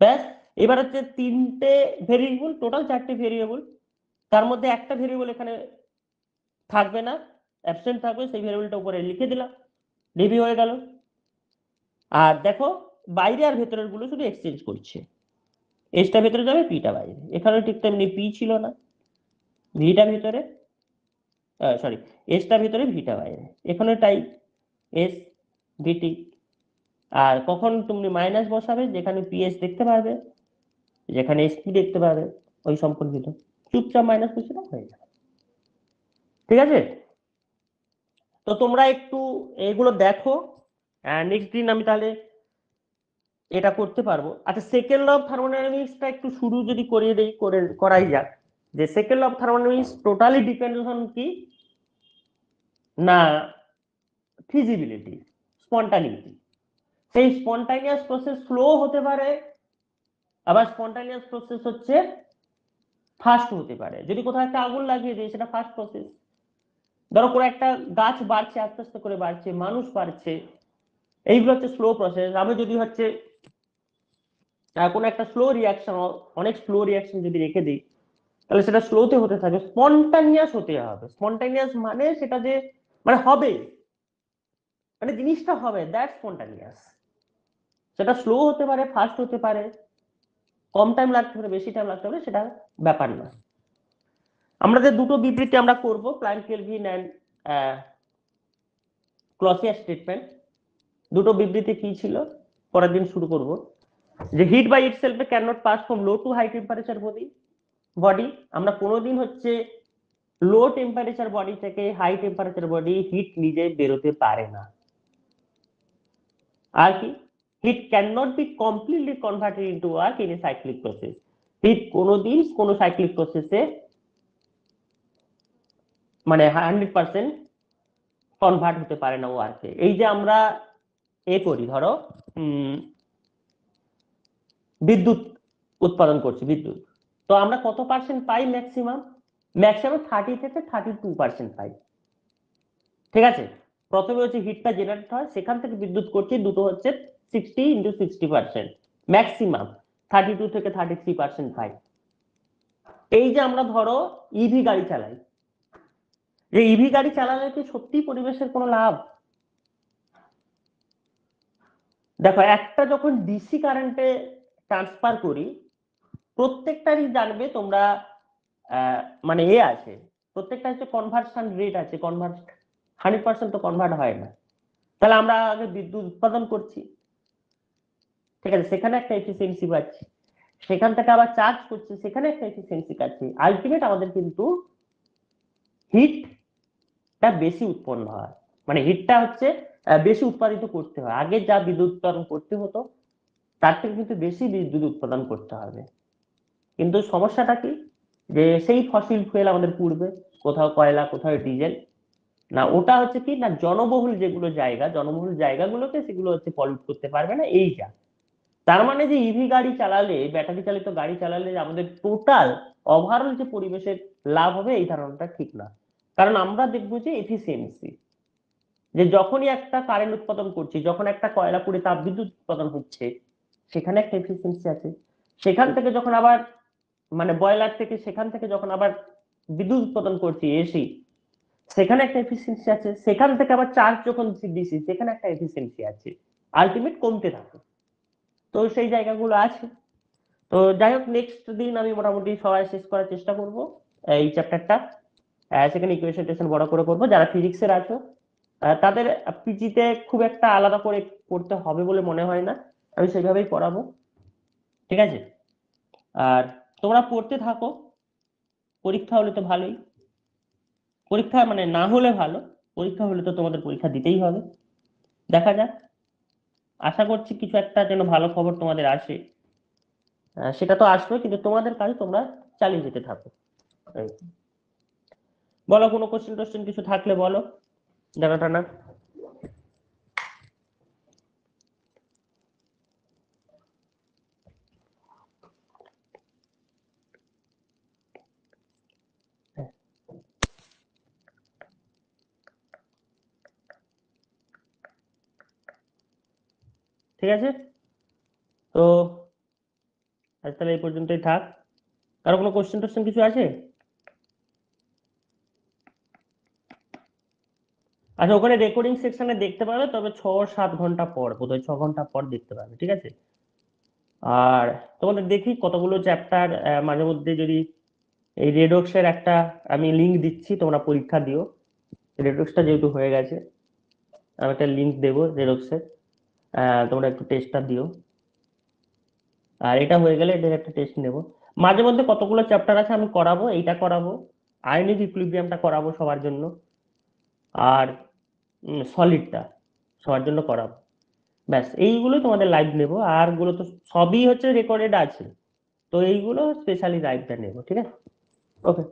ব্যাস, এবার হচ্ছে তিনটে ভেরিয়েবল, টোটাল চারটে ভেরিয়েবল, তার মধ্যে একটা ভেরিয়েবল এখানে থাকবে না, অ্যাবসেন্ট থাকবে, সেই ভেরিয়েবলটা উপরে লিখে দিলাম, ডিভি হয়ে গেল। আর দেখো বাইরে আর ভেতরের গুলো শুধু এক্সচেঞ্জ করছে, এসটা ভেতরে যাবে পিটা বাইরে। এখানে ঠিক তেমনি পি ছিল না, ভিটা ভেতরে, সরি এসটা ভেতরে ভিটা বাইরে, এখানে তাই এস ভিটি। আর কখন তুমি মাইনাস বসাবে, যেখানে পিএস দেখতে পারবে, যেখানে এসপি দেখতে পাবে, ওই সম্পর্কিত চুপচাপ মাইনাস বসে দাও, হয়ে যাবে। ঠিক আছে, তো তোমরা একটু এগুলো দেখো, নেক্সট দিন আমি তাহলে এটা করতে পারবো। আচ্ছা, সেকেন্ড ল অফ থার্মোডাইনামিক্সটা একটু শুরু যদি করিয়ে দেই, করাই যাক। যে second law of thermodynamics totally depends on কি না, ফিজিবিলিটি, স্পন্টানিটি। সেই স্পন্টানিয়াস প্রসেস স্লো হতে পারে, আবার স্পন্টানিয়াস প্রসেস হচ্ছে ফাস্ট হতে পারে। যদি কোথাও একটা আগুন লাগিয়ে দিই সেটা ফাস্ট প্রসেস। ধরো কোনো একটা গাছ বাড়ছে, আস্তে আস্তে করে বাড়ছে, মানুষ বাড়ছে, এইগুলো হচ্ছে স্লো প্রসেস। আমি যদি হচ্ছে কোনো একটা স্লো রিয়াকশন, অনেক স্লো রিয়াকশন যদি রেখে দিই, তাহলে সেটা স্লোতে হতে থাকবে, স্পন্টানিয়াস হতে হবে। স্পন্টানিয়াস মানে সেটা যে মানে হবে, মানে জিনিসটা হবে, দ্যাট স্পন্টানিয়াস। সেটা স্লো হতে পারে, ফাস্ট হতে পারে, কম টাইম লাগতে পারে, বেশি টাইম লাগতে পারে, সেটা ব্যাপার না। আমরা যে দুটো বিবৃতি আমরা করব, Planck Kelvin and Clausius statement, দুটো বিবৃতি কি ছিল পরের দিন শুরু করব। যে heat by itself can not pass from low to high temperature body, আমরা কোনোদিন হচ্ছে লো টেম্পারেচার বডি থেকে হাই টেম্পারেচার বডি হিট নিজে বেরোতে পারে না। আর কি, heat can not be completely converted into work in a cyclic process, heat কোনোদিন কোনো সাইক্লিক প্রসেসে মানে 100% কনভার্ট হতে পারে না ওয়ার্কে। এই যে আমরা এ করি, ধরো বিদ্যুৎ উৎপাদন করছি, বিদ্যুৎ, তো আমরা কত পার্সেন্ট পাই ম্যাক্সিমাম? ম্যাক্সিমাম 30 থেকে 32% পাই। ঠিক আছে, প্রথমে হচ্ছে হিটটা জেনারেট হয়, সেখান থেকে বিদ্যুৎ করছি, দুটো হচ্ছে 60 ইন্টু 60%, ম্যাক্সিমাম 32 থেকে 33% পাই। এই যে আমরা ধরো ইভি গাড়ি চালাই, যে ইভি গাড়ি চালালে কি সত্যি পরিবেশের কোনো লাভ? দেখো, একটা যখন ডিসি কারেন্টে ট্রান্সফার করি, প্রত্যেকটারই জানবে তোমরা মানে এ আছে, প্রত্যেকটা হচ্ছে কনভার্সন রেট আছে, 100% তো কনভার্ট হয় না। তাহলে আমরা আগে বিদ্যুৎ উৎপাদন করছি, ঠিক আছে, সেখানে একটা এফিসিয়েন্সি পাচ্ছি, সেখান থেকে আবার চার্জ করছি, সেখানে একটা এফিসিয়েন্সি পাচ্ছি। আলটিমেট আমাদের কিন্তু হিট বেশি উৎপন্ন হয়, মানে হিটটা হচ্ছে বেশি উৎপাদিত করতে হয়। আগে যা বিদ্যুৎ উৎপাদন করতে হতো তার থেকে কিন্তু বেশি বিদ্যুৎ উৎপাদন করতে হবে। কিন্তু সমস্যাটা কি, যে সেই ফসিল ফুয়েল আমাদের পূর্বে, কোথাও কয়লা কোথাও ডিজেল, না ওটা হচ্ছে কি না জনবহুল যেগুলো জায়গা, জনবহুল জায়গাগুলোতে সেগুলো হচ্ছে পলিউট করতে পারবে না, এই যা। তার মানে যে ইভি গাড়ি চালালে, ব্যাটারি চালিত গাড়ি চালালে আমাদের টোটাল ওভারঅল যে পরিবেশের লাভ হবে, এই ধারণাটা ঠিক না। কারণ আমরা দেখবো যে এফিসিয়েন্সি, যে যখনই একটা কারেন্ট উৎপাদন করছি, যখন একটা কয়লা পুড়ে তাপ বিদ্যুৎ উৎপাদন হচ্ছে, সেখানে একটা এফিসিয়েন্সি আছে। সেখান থেকে যখন আবার মানে বয়লার থেকে, সেখান থেকে যখন আবার বিদ্যুৎ উৎপাদন করছি এসি, সেখানে একটা এফিসিয়েন্সি আছে। সেখান থেকে আবার চার্জ যখন দিছি, সেখানে একটা এফিসিয়েন্সি আছে। আলটিমেট কমতে থাকে। তো সেই জায়গাগুলো আছে। তো যাই হোক, নেক্সট দিন আমি মোটামুটি সবাই শেষ করার চেষ্টা করব এই চ্যাপ্টারটা। সেখানে ইকুয়েশন টেশন বড় করে করবো। যারা ফিজিক্সের আছো তাদের পিজিতে খুব একটা আলাদা করে করতে হবে বলে মনে হয় না, আমি সেইভাবেই পড়াবো, ঠিক আছে? আর তোমরা পড়তে থাকো, পরীক্ষা হলে তো ভালোই, পরীক্ষা মানে না হলে ভালো, পরীক্ষা হলে তো তোমাদের পরীক্ষা দিতেই হবে। দেখা যাক, আশা করছি কিছু একটা যেন ভালো খবর তোমাদের আসে। সেটা তো আসবে, কিন্তু তোমাদের কাজ তোমরা চালিয়ে যেতে থাকো। এই। বলো, কোনো কোশ্চেন টোশ্চেন কিছু থাকলে বলো, জানা টানা। ঠিক আছে, তো আজ তাহলে এই পর্যন্তই থাক। কারো কোনো কোশ্চেন টোশ্চেন কিছু আছে? আচ্ছা, ওখানে রেকর্ডিং সেকশনে দেখতে পাবে, তবে 6-7 ঘন্টা পর, বোধহয় 6 ঘন্টা পর দেখতে পাবে, ঠিক আছে? আর তোমাদের দেখি কতগুলো চ্যাপ্টার মাঝে মধ্যে যদি এই রেডক্সের একটা আমি লিঙ্ক দিচ্ছি, তোমরা পরীক্ষা দিও। রেডক্সটা যেহেতু হয়ে গেছে, আমি একটা লিঙ্ক দেবো রেডক্সের, তোমরা একটু টেস্টটা দিও। আর এটা হয়ে গেলে এটার একটা টেস্ট নেব। মাঝে মধ্যে কতগুলো চ্যাপ্টার আছে আমি করাবো, এইটা করাবো, আয়নিক ইকুইলিব্রিয়ামটা করাবো সবার জন্য, আর সলিডটা সবার জন্য করাবো। ব্যাস, এইগুলো তোমাদের লাইভ নেবো, আর গুলো তো সবই হচ্ছে রেকর্ডেড আছে, তো এইগুলো স্পেশালি লাইভটা নেবো, ঠিক আছে? ওকে।